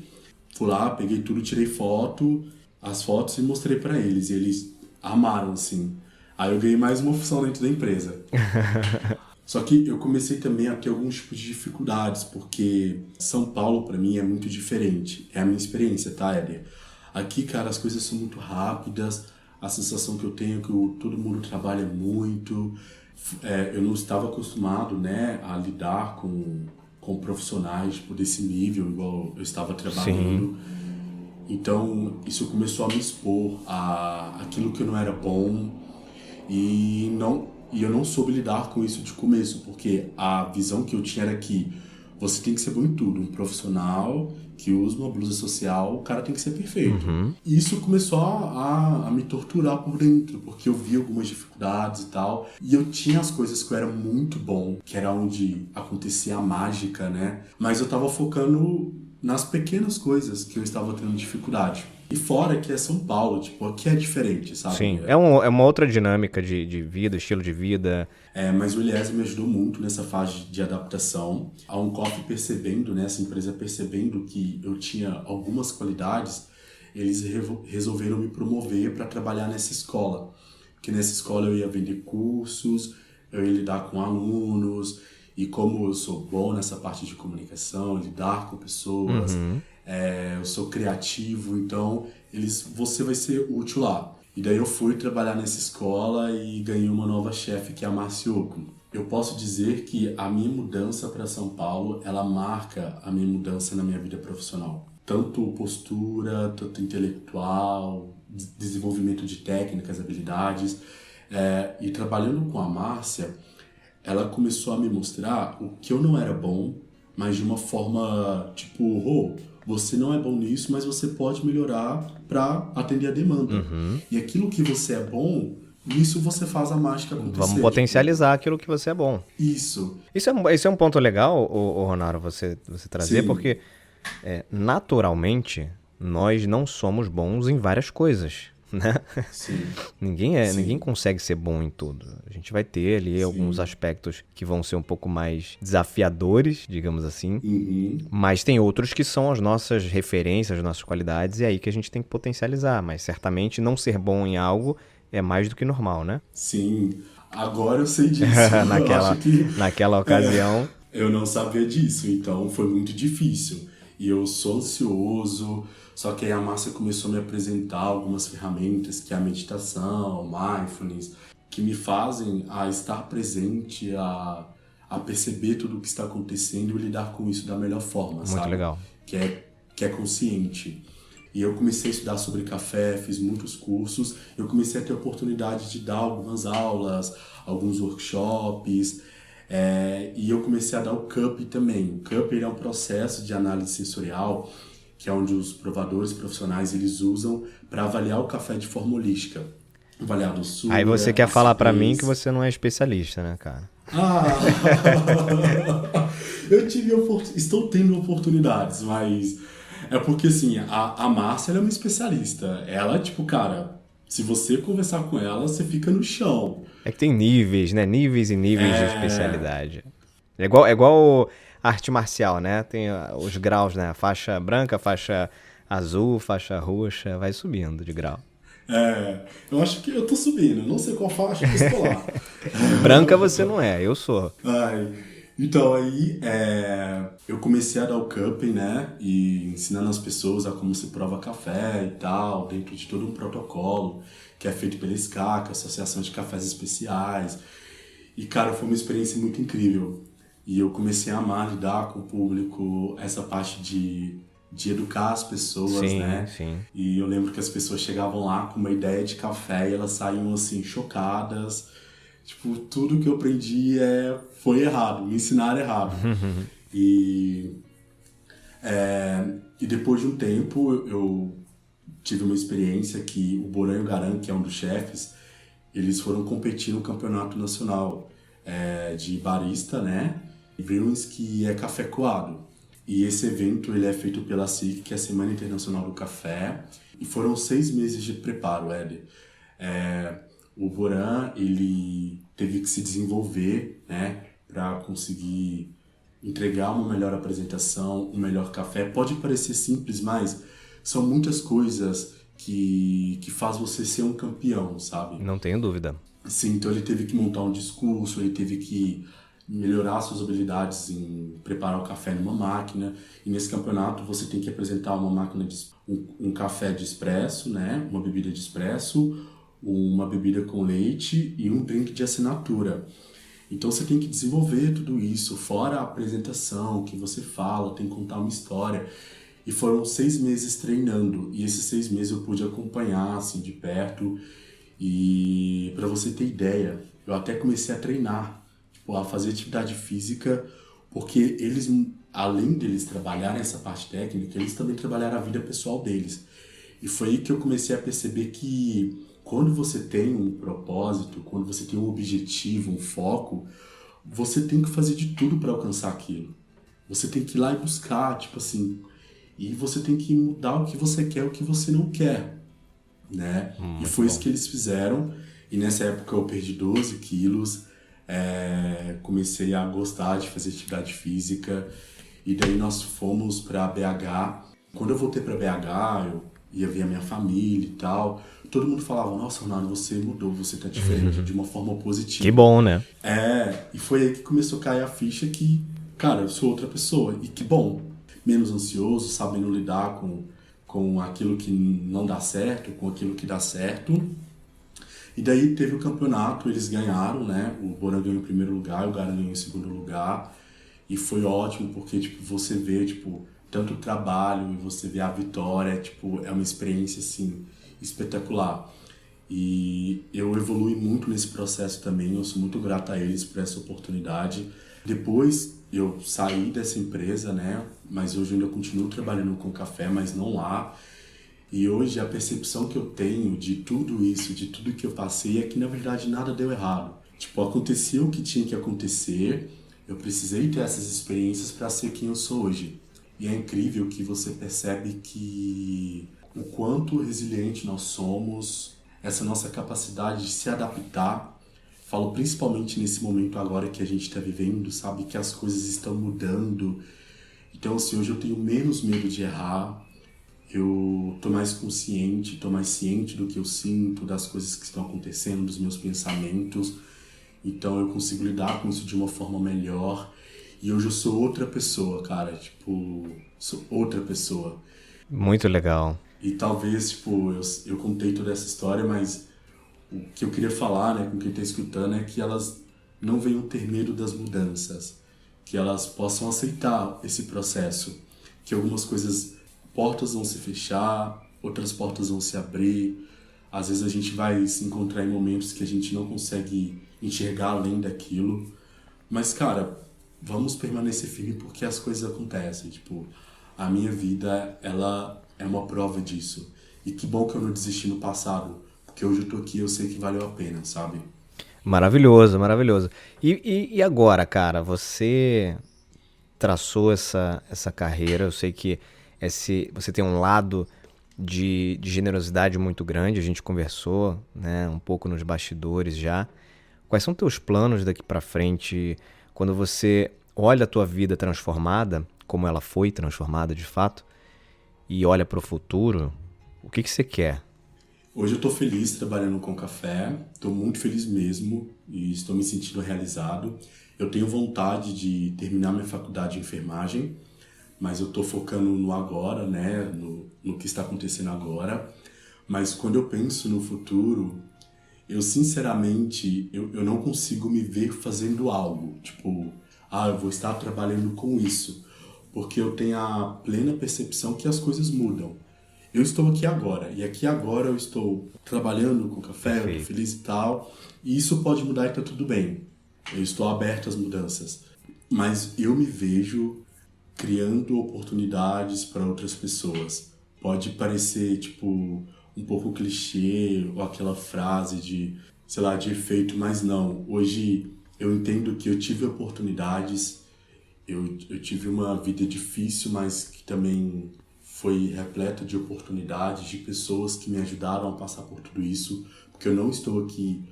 Fui lá, peguei tudo, tirei as fotos e mostrei para eles, e eles amaram, assim. Aí eu ganhei mais uma função dentro da empresa. Só que eu comecei também a ter alguns tipos de dificuldades, porque São Paulo, para mim, é muito diferente. É a minha experiência, tá, Éder? Aqui, cara, as coisas são muito rápidas, a sensação que eu tenho é que todo mundo trabalha muito. Eu não estava acostumado, né, a lidar com profissionais desse nível, igual eu estava trabalhando. Sim. Então, isso começou a me expor àquilo que não era bom e eu não soube lidar com isso de começo, porque a visão que eu tinha era que você tem que ser bom em tudo. Um profissional que usa uma blusa social, o cara tem que ser perfeito. Uhum. E isso começou a me torturar por dentro, porque eu vi algumas dificuldades e tal. E eu tinha as coisas que eu era muito bom, que era onde acontecia a mágica, né? Mas eu tava focando nas pequenas coisas que eu estava tendo dificuldade. E fora que é São Paulo, aqui é diferente, sabe? Sim, é uma outra dinâmica de vida, estilo de vida. Mas o Eliezer me ajudou muito nessa fase de adaptação. A Uncoff percebendo, né, essa empresa percebendo que eu tinha algumas qualidades, eles resolveram me promover para trabalhar nessa escola. Porque nessa escola eu ia vender cursos, eu ia lidar com alunos, e como eu sou bom nessa parte de comunicação, lidar com pessoas, eu sou criativo, então você vai ser útil lá. E daí eu fui trabalhar nessa escola e ganhei uma nova chefe, que é a Marcioco. Eu posso dizer que a minha mudança para São Paulo, ela marca a minha mudança na minha vida profissional. Tanto postura, tanto intelectual, desenvolvimento de técnicas, habilidades. E trabalhando com a Márcia, ela começou a me mostrar o que eu não era bom, mas de uma forma você não é bom nisso, mas você pode melhorar para atender a demanda. Uhum. E aquilo que você é bom, nisso você faz a mágica acontecer. Vamos potencializar aquilo que você é bom. Isso. Isso é um ponto legal, Ronaro, você trazer, Sim. Porque naturalmente nós não somos bons em várias coisas. Né? Sim. Ninguém consegue ser bom em tudo. A gente vai ter ali alguns aspectos que vão ser um pouco mais desafiadores, digamos assim, mas tem outros que são as nossas referências, as nossas qualidades, e é aí que a gente tem que potencializar, mas certamente não ser bom em algo é mais do que normal, né? Sim, agora eu sei disso. naquela ocasião... eu não sabia disso, então foi muito difícil. E eu sou ansioso, só que aí a Márcia começou a me apresentar algumas ferramentas, que é a meditação, mindfulness, que me fazem a estar presente, a perceber tudo o que está acontecendo e lidar com isso da melhor forma, muito sabe? Muito legal. Que é consciente. E eu comecei a estudar sobre café, fiz muitos cursos, eu comecei a ter a oportunidade de dar algumas aulas, alguns workshops, e eu comecei a dar o Cup também. O Cup é um processo de análise sensorial, que é onde os provadores profissionais eles usam para avaliar o café de forma holística. Avaliar a doçura, aí você quer falar para mim que você não é especialista, né, cara? Estou tendo oportunidades, mas é porque assim, a Márcia ela é uma especialista. Ela, cara, se você conversar com ela, você fica no chão. É que tem níveis, né? Níveis e níveis de especialidade. É igual arte marcial, né? Tem os graus, né? Faixa branca, faixa azul, faixa roxa, vai subindo de grau. Eu acho que eu tô subindo, não sei qual faixa, mas tô lá. Branca você não é, eu sou. Então aí eu comecei a dar o cupping, né? E ensinando as pessoas a como se prova café e tal, dentro de todo um protocolo que é feito pela SCAC, Associação de Cafés Especiais. E, cara, foi uma experiência muito incrível. E eu comecei a amar lidar com o público, essa parte de de educar as pessoas, Sim, né? sim. E eu lembro que as pessoas chegavam lá com uma ideia de café e elas saíam assim chocadas. Tipo, tudo que eu aprendi foi errado, me ensinaram errado. E, e depois de um tempo eu tive uma experiência que o Boran e o Garan, que é um dos chefes, eles foram competir no campeonato nacional de barista, né? Brewings, que é café coado. E esse evento ele é feito pela SIC, que é a Semana Internacional do Café. E foram 6 meses de preparo, Éder. O Boran, ele teve que se desenvolver, né? Para conseguir entregar uma melhor apresentação, um melhor café. Pode parecer simples, mas são muitas coisas que faz você ser um campeão, sabe? Não tenho dúvida. Sim, então ele teve que montar um discurso, ele teve que melhorar suas habilidades em preparar o café numa máquina. E nesse campeonato você tem que apresentar uma máquina um café de expresso, né? Uma bebida de expresso, uma bebida com leite e um drink de assinatura. Então você tem que desenvolver tudo isso, fora a apresentação que você fala, tem que contar uma história. E foram 6 meses treinando, e esses 6 meses eu pude acompanhar assim, de perto. E para você ter ideia, eu até comecei a treinar, tipo, a fazer atividade física, porque eles, além deles trabalharem essa parte técnica, eles também trabalharam a vida pessoal deles. E foi aí que eu comecei a perceber que quando você tem um propósito, quando você tem um objetivo, um foco, você tem que fazer de tudo para alcançar aquilo. Você tem que ir lá e buscar, tipo assim, e você tem que mudar o que você quer, o que você não quer, né? E foi isso que eles fizeram. E nessa época eu perdi 12 quilos, comecei a gostar de fazer atividade física, e daí nós fomos para BH. Quando eu voltei para BH, eu ia ver a minha família e tal, todo mundo falava, nossa, Ronaldo, você mudou, você tá diferente, de uma forma positiva. Que bom, né? E foi aí que começou a cair a ficha que, cara, eu sou outra pessoa, e que bom, menos ansioso, sabendo lidar com aquilo que não dá certo, com aquilo que dá certo. E daí teve o campeonato, eles ganharam, né? O Boran ganhou em primeiro lugar, o Garan ganhou em segundo lugar. E foi ótimo, porque tipo, você vê tipo, tanto o trabalho e você vê a vitória, tipo, é uma experiência assim, espetacular. E eu evolui muito nesse processo também, eu sou muito grato a eles por essa oportunidade. Depois eu saí dessa empresa, né? Mas hoje eu ainda continuo trabalhando com café, mas não lá. E hoje a percepção que eu tenho de tudo isso, de tudo que eu passei, é que na verdade nada deu errado. Tipo, aconteceu o que tinha que acontecer, eu precisei ter essas experiências para ser quem eu sou hoje. E é incrível que você percebe que o quanto resiliente nós somos, essa nossa capacidade de se adaptar. Falo principalmente nesse momento agora que a gente está vivendo, sabe? Que as coisas estão mudando. Então, assim, hoje eu tenho menos medo de errar. Eu tô mais consciente, tô mais ciente do que eu sinto, das coisas que estão acontecendo, dos meus pensamentos. Então, eu consigo lidar com isso de uma forma melhor. E hoje eu sou outra pessoa, cara. Tipo, sou outra pessoa. Muito legal. E talvez, tipo, eu contei toda essa história, mas o que eu queria falar, né, com quem está escutando é que elas não venham ter medo das mudanças, que elas possam aceitar esse processo, que algumas coisas, portas vão se fechar, outras portas vão se abrir, às vezes a gente vai se encontrar em momentos que a gente não consegue enxergar além daquilo, mas, cara, vamos permanecer firme porque as coisas acontecem, tipo, a minha vida, ela é uma prova disso, e que bom que eu não desisti no passado, porque hoje eu tô aqui e eu sei que valeu a pena, sabe? Maravilhoso, maravilhoso. E agora, cara, você traçou essa carreira, eu sei que você tem um lado de generosidade muito grande, a gente conversou, né, um pouco nos bastidores já. Quais são teus planos daqui pra frente, quando você olha a tua vida transformada, como ela foi transformada de fato, e olha pro futuro, o que você quer? Hoje eu tô feliz trabalhando com café, tô muito feliz mesmo e estou me sentindo realizado. Eu tenho vontade de terminar minha faculdade de enfermagem, mas eu tô focando no agora, né, no que está acontecendo agora. Mas quando eu penso no futuro, eu sinceramente, eu não consigo me ver fazendo algo, tipo, eu vou estar trabalhando com isso. porque eu tenho a plena percepção que as coisas mudam. Eu estou aqui agora, e aqui agora eu estou trabalhando com café, eu estou feliz e tal, e isso pode mudar e tá tudo bem. Eu estou aberto às mudanças. Mas eu me vejo criando oportunidades para outras pessoas. Pode parecer, tipo, um pouco clichê, ou aquela frase de, sei lá, de efeito, mas não. Hoje eu entendo que eu tive oportunidades, eu tive uma vida difícil, mas que também foi repleta de oportunidades, de pessoas que me ajudaram a passar por tudo isso, porque eu não estou aqui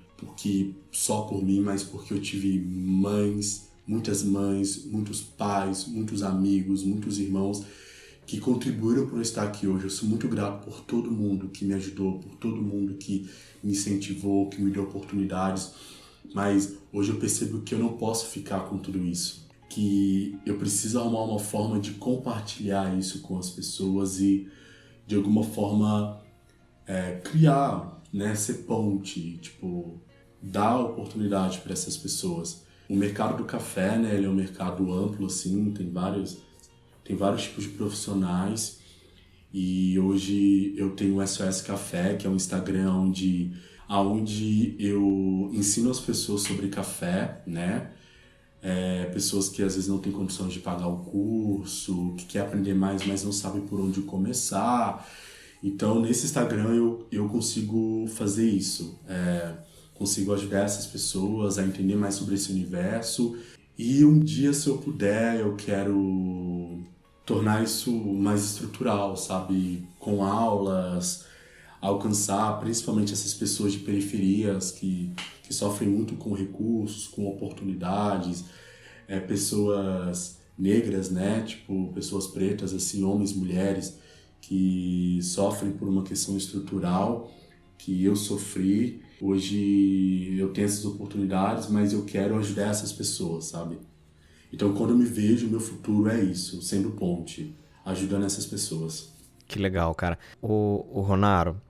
só por mim, mas porque eu tive muitas mães, muitos pais, muitos amigos, muitos irmãos que contribuíram para eu estar aqui hoje. Eu sou muito grato por todo mundo que me ajudou, por todo mundo que me incentivou, que me deu oportunidades, mas hoje eu percebo que eu não posso ficar com tudo isso, que eu preciso arrumar uma forma de compartilhar isso com as pessoas e, de alguma forma, criar, né, ser ponte, tipo, dar oportunidade para essas pessoas. O mercado do café, né, ele é um mercado amplo, assim, tem vários tipos de profissionais, e hoje eu tenho o SOS Café, que é um Instagram onde eu ensino as pessoas sobre café, né? Pessoas que às vezes não têm condições de pagar o curso, que quer aprender mais, mas não sabe por onde começar. Então, nesse Instagram eu consigo fazer isso. Consigo ajudar essas pessoas a entender mais sobre esse universo. E um dia, se eu puder, eu quero tornar isso mais estrutural, sabe? Com aulas, alcançar principalmente essas pessoas de periferias que sofrem muito com recursos, com oportunidades, pessoas negras, né? Tipo, pessoas pretas, assim, homens, mulheres, que sofrem por uma questão estrutural que eu sofri. Hoje eu tenho essas oportunidades, mas eu quero ajudar essas pessoas, sabe? Então, quando eu me vejo, meu futuro é isso, sendo ponte, ajudando essas pessoas. Que legal, cara. O Ronaro,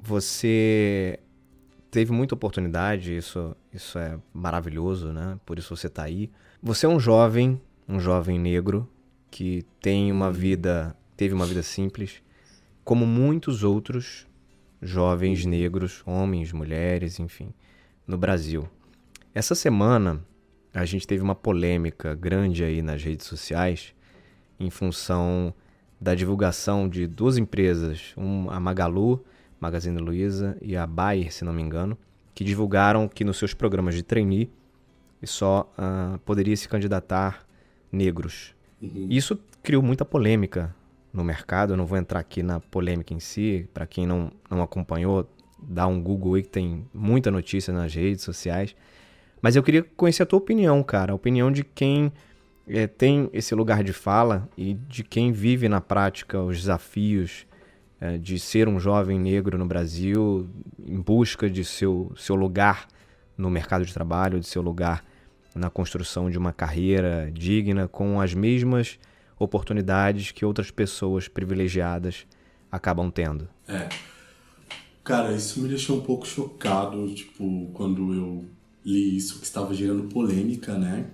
você teve muita oportunidade, isso é maravilhoso, né? Por isso você tá aí. Você é um jovem negro que teve uma vida simples, como muitos outros jovens negros, homens, mulheres, enfim, no Brasil. Essa semana a gente teve uma polêmica grande aí nas redes sociais em função da divulgação de duas empresas, a Magalu, Magazine Luiza, e a Bayer, se não me engano, que divulgaram que nos seus programas de trainee só poderia se candidatar negros. Isso criou muita polêmica no mercado. Eu não vou entrar aqui na polêmica em si. Para quem não acompanhou, dá um Google aí que tem muita notícia nas redes sociais. Mas eu queria conhecer a tua opinião, cara. A opinião de quem tem esse lugar de fala e de quem vive na prática os desafios de ser um jovem negro no Brasil em busca de seu lugar no mercado de trabalho, de seu lugar na construção de uma carreira digna, com as mesmas oportunidades que outras pessoas privilegiadas acabam tendo. Cara, isso me deixou um pouco chocado, tipo, quando eu li isso, que estava gerando polêmica, né?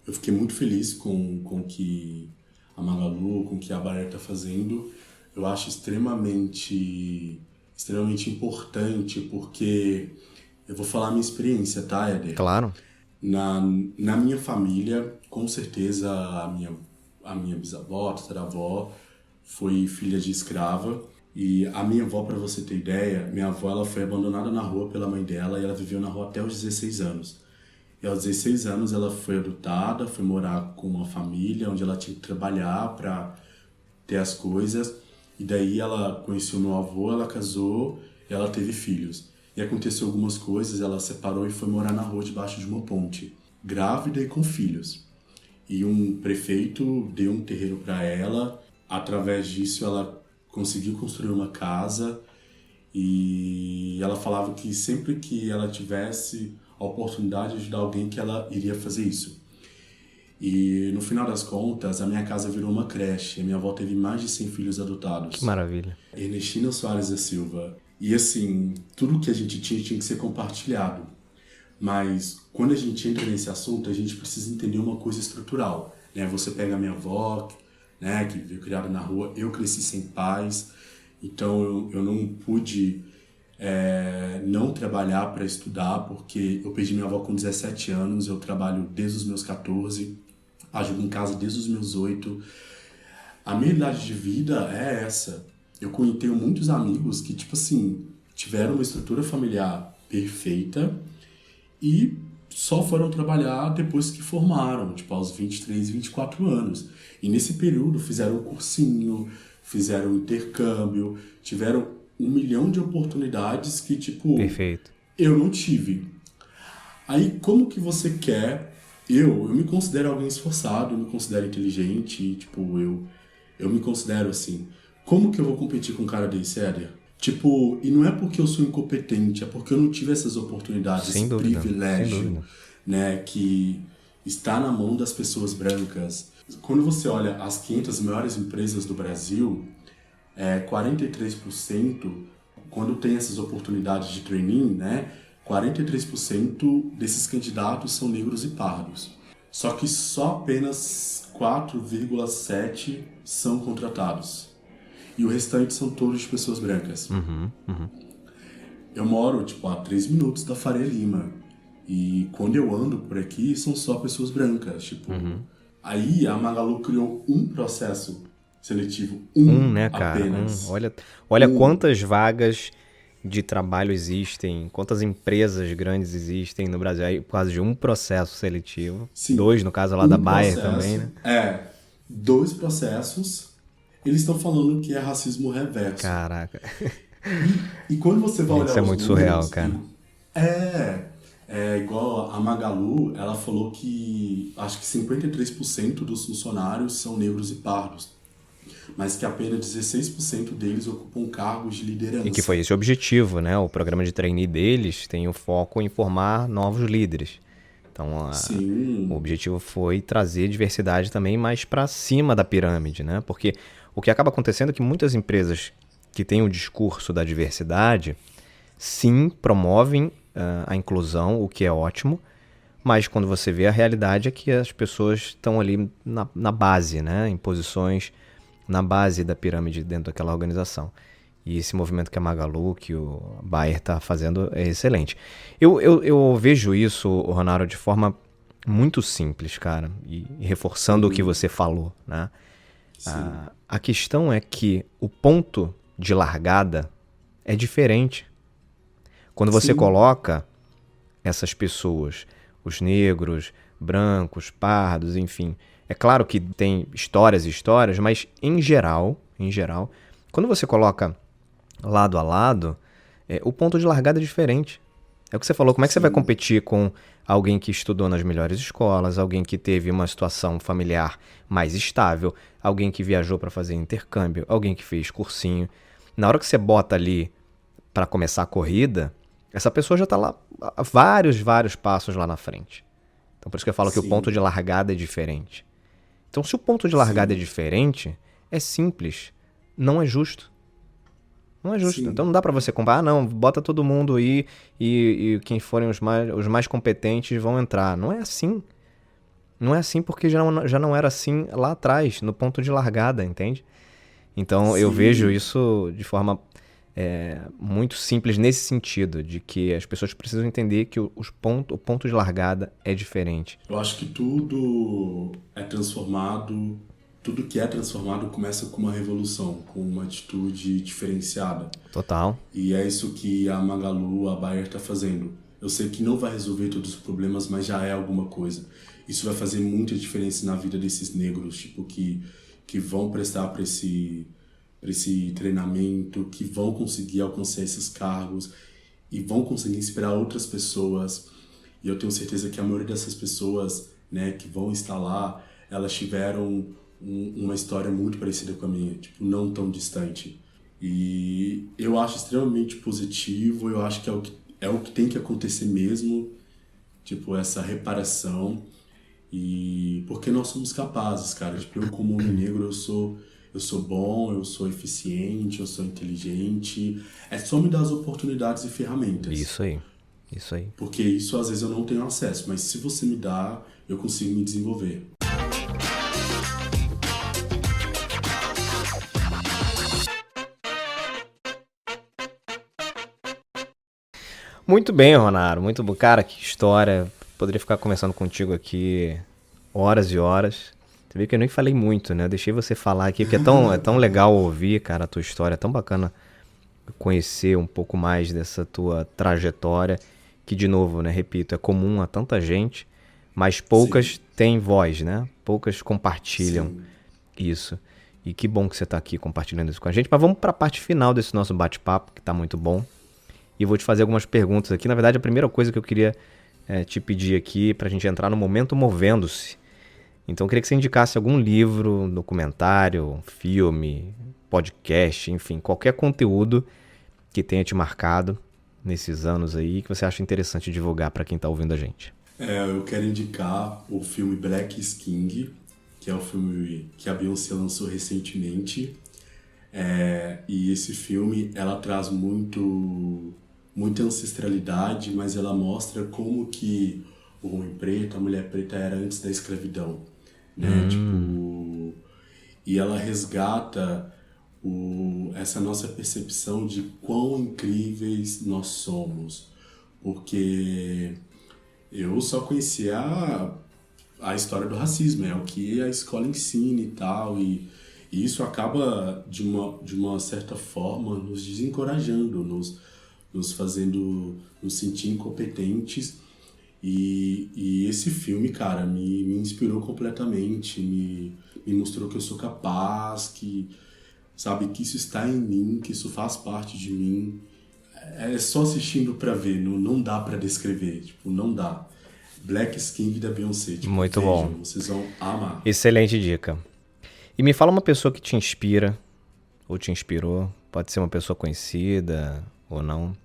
Eu fiquei muito feliz com o que a Magalu, com o que a Bayer tá fazendo. Eu acho extremamente importante, porque eu vou falar a minha experiência, tá, Éder? Claro. Na minha família, com certeza, a minha bisavó, a tataravó, foi filha de escrava. E a minha avó, para você ter ideia, minha avó ela foi abandonada na rua pela mãe dela e ela viveu na rua até os 16 anos. E aos 16 anos ela foi adotada, foi morar com uma família onde ela tinha que trabalhar para ter as coisas. E daí ela conheceu meu avô, ela casou e ela teve filhos. E aconteceu algumas coisas, ela separou e foi morar na rua debaixo de uma ponte, grávida e com filhos. E um prefeito deu um terreno para ela. Através disso ela conseguiu construir uma casa e ela falava que sempre que ela tivesse a oportunidade de ajudar alguém, que ela iria fazer isso. E no final das contas, a minha casa virou uma creche. A minha avó teve mais de 100 filhos adotados. Que maravilha. Ernestina Soares da Silva. E assim, tudo que a gente tinha que ser compartilhado. Mas quando a gente entra nesse assunto, a gente precisa entender uma coisa estrutural, né? Você pega a minha avó, né, que veio criada na rua. Eu cresci sem pais, então eu não pude não trabalhar para estudar, porque eu perdi minha avó com 17 anos, eu trabalho desde os meus 14, ajudo em casa desde os meus 8. A minha idade de vida é essa. Eu tenho muitos amigos que, tipo assim, tiveram uma estrutura familiar perfeita e só foram trabalhar depois que formaram, tipo, aos 23, 24 anos. E nesse período fizeram um cursinho, fizeram um intercâmbio, tiveram 1 milhão de oportunidades que, tipo, Perfeito. Eu não tive. Aí, como que você quer... Eu me considero alguém esforçado, eu me considero inteligente, tipo, eu me considero assim. Como que eu vou competir com um cara desse, Éder? Tipo, e não é porque eu sou incompetente, é porque eu não tive essas oportunidades, Sem esse dúvida, privilégio, sem dúvida, né, que está na mão das pessoas brancas. Quando você olha as 500 maiores empresas do Brasil, 43%, quando tem essas oportunidades de trainee, né, 43% desses candidatos são negros e pardos. Só que só apenas 4,7% são contratados. E o restante são todos de pessoas brancas. Eu moro, tipo, a 3 minutos da Faria Lima. E quando eu ando por aqui, são só pessoas brancas. Tipo, aí a Magalu criou um processo seletivo. né, cara? Apenas. Olha quantas vagas de trabalho existem, quantas empresas grandes existem no Brasil aí por causa de um processo seletivo. Sim. 2, no caso lá da Bayer também, né? 2 processos. Eles estão falando que é racismo reverso. Caraca. E quando você vai olhar Isso é os muito números, surreal, cara. Igual a Magalu, ela falou que acho que 53% dos funcionários são negros e pardos, mas que apenas 16% deles ocupam cargos de liderança. E que foi esse o objetivo, né? O programa de trainee deles tem o foco em formar novos líderes. Então, o objetivo foi trazer diversidade também mais para cima da pirâmide, né? Porque o que acaba acontecendo é que muitas empresas que têm o discurso da diversidade, sim, promovem a inclusão, o que é ótimo, mas quando você vê a realidade é que as pessoas estão ali na base, né? Em posições na base da pirâmide dentro daquela organização. E esse movimento que a Magalu, que o Bayer está fazendo é excelente. Eu vejo isso, Ronaldo, de forma muito simples, cara, e reforçando o que você falou, né? A questão é que o ponto de largada é diferente. Quando você coloca essas pessoas, os negros, brancos, pardos, enfim, é claro que tem histórias e histórias, mas em geral, quando você coloca lado a lado, o ponto de largada é diferente. É o que você falou, como é que você vai competir com alguém que estudou nas melhores escolas, alguém que teve uma situação familiar mais estável, alguém que viajou para fazer intercâmbio, alguém que fez cursinho. Na hora que você bota ali para começar a corrida, essa pessoa já está lá vários passos lá na frente. Então por isso que eu falo que o ponto de largada é diferente. Então se o ponto de largada é diferente, é simples, não é justo. Não é justo. Então não dá pra você comparar, não, bota todo mundo aí e quem forem os mais competentes vão entrar. Não é assim. Não é assim porque já não era assim lá atrás, no ponto de largada, entende? Então eu vejo isso de forma muito simples nesse sentido, de que as pessoas precisam entender que o ponto de largada é diferente. Eu acho que tudo é transformado... Tudo que é transformado começa com uma revolução, com uma atitude diferenciada. Total. E é isso que a Magalu, a Bayer está fazendo. Eu sei que não vai resolver todos os problemas, mas já é alguma coisa. Isso vai fazer muita diferença na vida desses negros, tipo, que vão prestar para esse treinamento, que vão conseguir alcançar esses cargos e vão conseguir inspirar outras pessoas. E eu tenho certeza que a maioria dessas pessoas, né, que vão estar lá, elas tiveram uma história muito parecida com a minha, tipo, não tão distante. E eu acho extremamente positivo, eu acho que é o que tem que acontecer mesmo, tipo, essa reparação. E porque nós somos capazes, cara. Tipo, eu como homem negro, eu sou bom, eu sou eficiente, eu sou inteligente. É só me dar as oportunidades e ferramentas. Isso aí. Porque isso às vezes eu não tenho acesso, mas se você me dá, eu consigo me desenvolver. Muito bem, Ronaro. Muito bom. Cara, que história. Poderia ficar conversando contigo aqui horas e horas. Você vê que eu nem falei muito, né? Eu deixei você falar aqui, porque é tão legal ouvir, cara, a tua história. É tão bacana conhecer um pouco mais dessa tua trajetória, que, de novo, né? Repito, é comum a tanta gente, mas poucas têm voz, né? Poucas compartilham isso. E que bom que você tá aqui compartilhando isso com a gente. Mas vamos para a parte final desse nosso bate-papo, que tá muito bom. E vou te fazer algumas perguntas aqui. Na verdade, a primeira coisa que eu queria te pedir aqui, pra gente entrar no momento movendo-se. Então, eu queria que você indicasse algum livro, documentário, filme, podcast, enfim, qualquer conteúdo que tenha te marcado nesses anos aí, que você acha interessante divulgar para quem tá ouvindo a gente. Eu quero indicar o filme Black is King, que é o filme que a Beyoncé lançou recentemente. E esse filme, ela traz muita ancestralidade, mas ela mostra como que o homem preto, a mulher preta era antes da escravidão, né? E ela resgata essa nossa percepção de quão incríveis nós somos, porque eu só conhecia a história do racismo, é o que a escola ensina e tal, e isso acaba de uma certa forma nos desencorajando, nos fazendo nos sentir incompetentes. E esse filme, cara, me inspirou completamente, me mostrou que eu sou capaz, que isso está em mim, que isso faz parte de mim. É só assistindo pra ver, não dá pra descrever, não dá. Black is King da Beyoncé. Muito vejam, bom. Vocês vão amar. Excelente dica. E me fala uma pessoa que te inspira, ou te inspirou, pode ser uma pessoa conhecida ou não,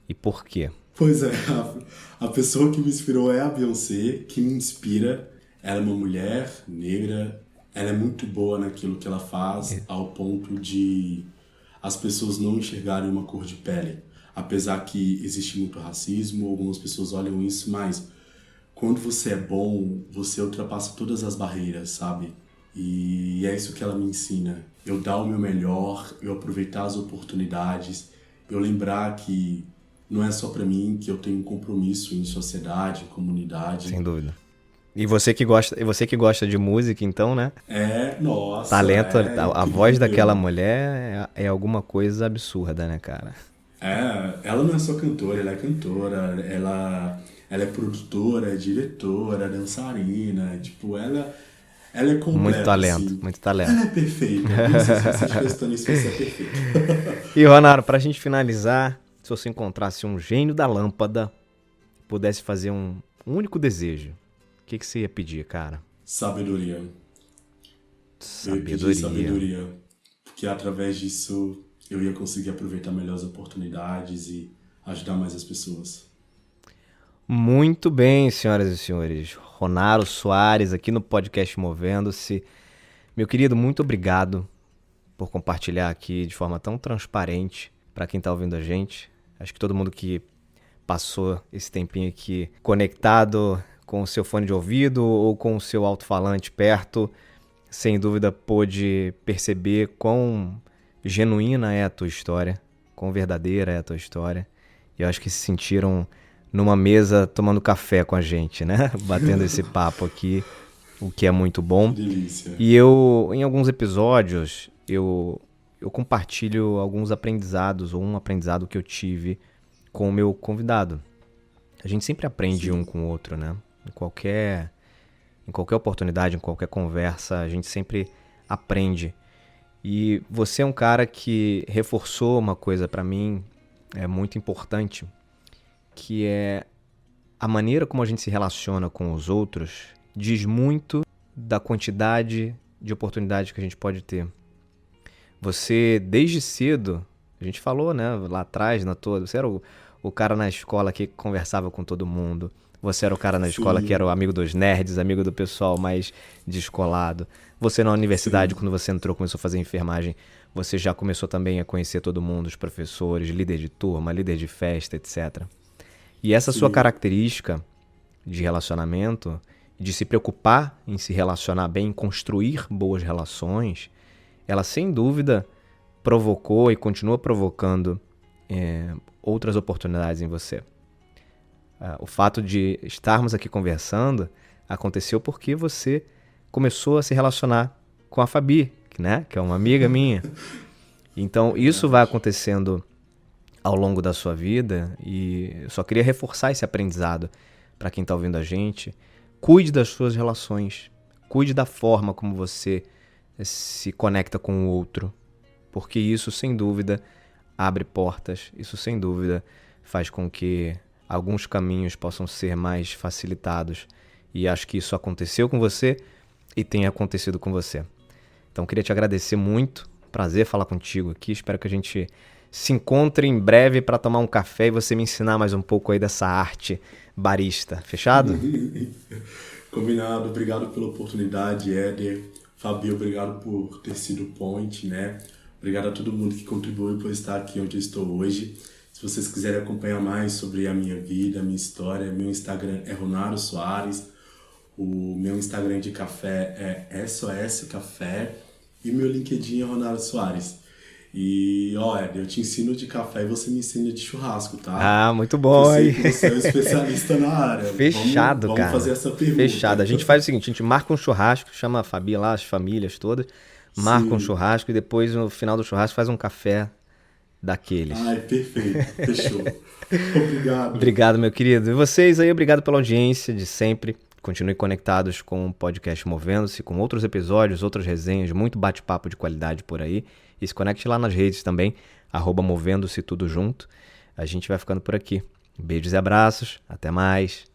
e por quê? Pois é, a pessoa que me inspirou é a Beyoncé, que me inspira. Ela é uma mulher negra, ela é muito boa naquilo que ela faz, ao ponto de as pessoas não enxergarem uma cor de pele. Apesar que existe muito racismo, algumas pessoas olham isso, mas quando você é bom, você ultrapassa todas as barreiras, sabe? E é isso que ela me ensina. Eu dar o meu melhor, eu aproveitar as oportunidades, eu lembrar que não é só pra mim, que eu tenho um compromisso em sociedade, em comunidade. Sem dúvida. E você que gosta de música, então, né? Nossa. Talento, a voz daquela mulher é alguma coisa absurda, né, cara? Ela não é só cantora, ela é cantora, ela é produtora, diretora, dançarina, ela é completa. Muito talento, assim. muito talento. Ela é perfeita. Não sei se você estiver estudando isso, você é perfeito. E, Ronaro, pra gente finalizar, se você encontrasse um gênio da lâmpada, pudesse fazer um único desejo, o que você ia pedir, cara? Sabedoria. Eu ia pedir sabedoria. Porque através disso eu ia conseguir aproveitar melhor as oportunidades e ajudar mais as pessoas. Muito bem, senhoras e senhores. Ronaro Soares aqui no podcast Movendo-se. Meu querido, muito obrigado por compartilhar aqui de forma tão transparente para quem está ouvindo a gente. Acho que todo mundo que passou esse tempinho aqui conectado com o seu fone de ouvido ou com o seu alto-falante perto, sem dúvida pôde perceber quão genuína é a tua história, quão verdadeira é a tua história. E eu acho que se sentiram numa mesa tomando café com a gente, né? Batendo esse papo aqui, o que é muito bom. Delícia. E eu, em alguns episódios, eu compartilho alguns aprendizados, ou um aprendizado que eu tive com o meu convidado. A gente sempre aprende um com o outro, né? Em qualquer oportunidade, em qualquer conversa, a gente sempre aprende. E você é um cara que reforçou uma coisa pra mim, muito importante, que é a maneira como a gente se relaciona com os outros diz muito da quantidade de oportunidades que a gente pode ter. Você, desde cedo, a gente falou, né, lá atrás, você era o cara na escola que conversava com todo mundo. Você era o cara na escola que era o amigo dos nerds, amigo do pessoal mais descolado. Você na universidade, quando você entrou, começou a fazer enfermagem, você já começou também a conhecer todo mundo, os professores, líder de turma, líder de festa, etc. E essa sua característica de relacionamento, de se preocupar em se relacionar bem, em construir boas relações, ela sem dúvida provocou e continua provocando outras oportunidades em você. O fato de estarmos aqui conversando aconteceu porque você começou a se relacionar com a Fabi, né? Que é uma amiga minha. Então, isso vai acontecendo ao longo da sua vida e eu só queria reforçar esse aprendizado para quem está ouvindo a gente. Cuide das suas relações, cuide da forma como você se conecta com o outro, porque isso, sem dúvida, abre portas, isso, sem dúvida, faz com que alguns caminhos possam ser mais facilitados. E acho que isso aconteceu com você e tem acontecido com você. Então, queria te agradecer muito. Prazer falar contigo aqui. Espero que a gente se encontre em breve para tomar um café e você me ensinar mais um pouco aí dessa arte barista. Fechado? Combinado. Obrigado pela oportunidade, Éder. Fabi, obrigado por ter sido o point, né? Obrigado a todo mundo que contribuiu por estar aqui onde eu estou hoje. Se vocês quiserem acompanhar mais sobre a minha vida, a minha história, meu Instagram é Ronaro Soares. O meu Instagram de café é SOS Café e meu LinkedIn é Ronaro Soares. E, Éder, eu te ensino de café e você me ensina de churrasco, tá? Ah, muito bom, hein? Você é um especialista na área. Fechado, vamos cara. Vamos fazer essa pergunta. Fechado. A gente faz o seguinte, a gente marca um churrasco, chama a Fabi lá, as famílias todas, marca um churrasco e depois, no final do churrasco, faz um café daqueles. Ai, perfeito. Fechou. Obrigado. Obrigado, meu querido. E vocês aí, obrigado pela audiência de sempre. Continuem conectados com o podcast Movendo-se, com outros episódios, outras resenhas, muito bate-papo de qualidade por aí. E se conecte lá nas redes também, @Movendo-se tudo junto. A gente vai ficando por aqui. Beijos e abraços. Até mais.